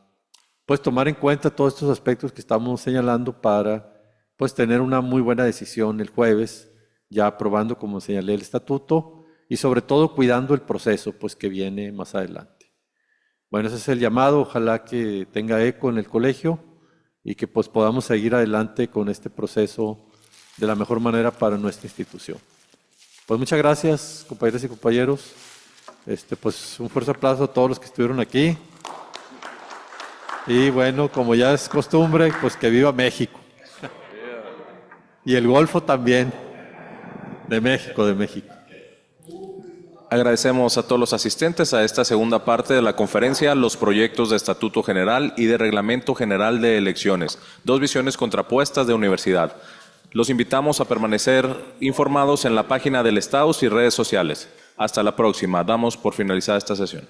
pues tomar en cuenta todos estos aspectos que estamos señalando para pues tener una muy buena decisión el jueves, ya aprobando, como señalé, el estatuto y sobre todo cuidando el proceso pues que viene más adelante. Bueno, ese es el llamado, ojalá que tenga eco en el colegio y que pues podamos seguir adelante con este proceso de la mejor manera para nuestra institución. Pues muchas gracias, compañeras y compañeros. Pues un fuerte aplauso a todos los que estuvieron aquí. Y bueno, como ya es costumbre, pues que viva México. Y el Golfo también, de México, de México. Agradecemos a todos los asistentes a esta segunda parte de la conferencia, los proyectos de Estatuto General y de Reglamento General de Elecciones, dos visiones contrapuestas de universidad. Los invitamos a permanecer informados en la página del Estado y redes sociales. Hasta la próxima. Damos por finalizada esta sesión.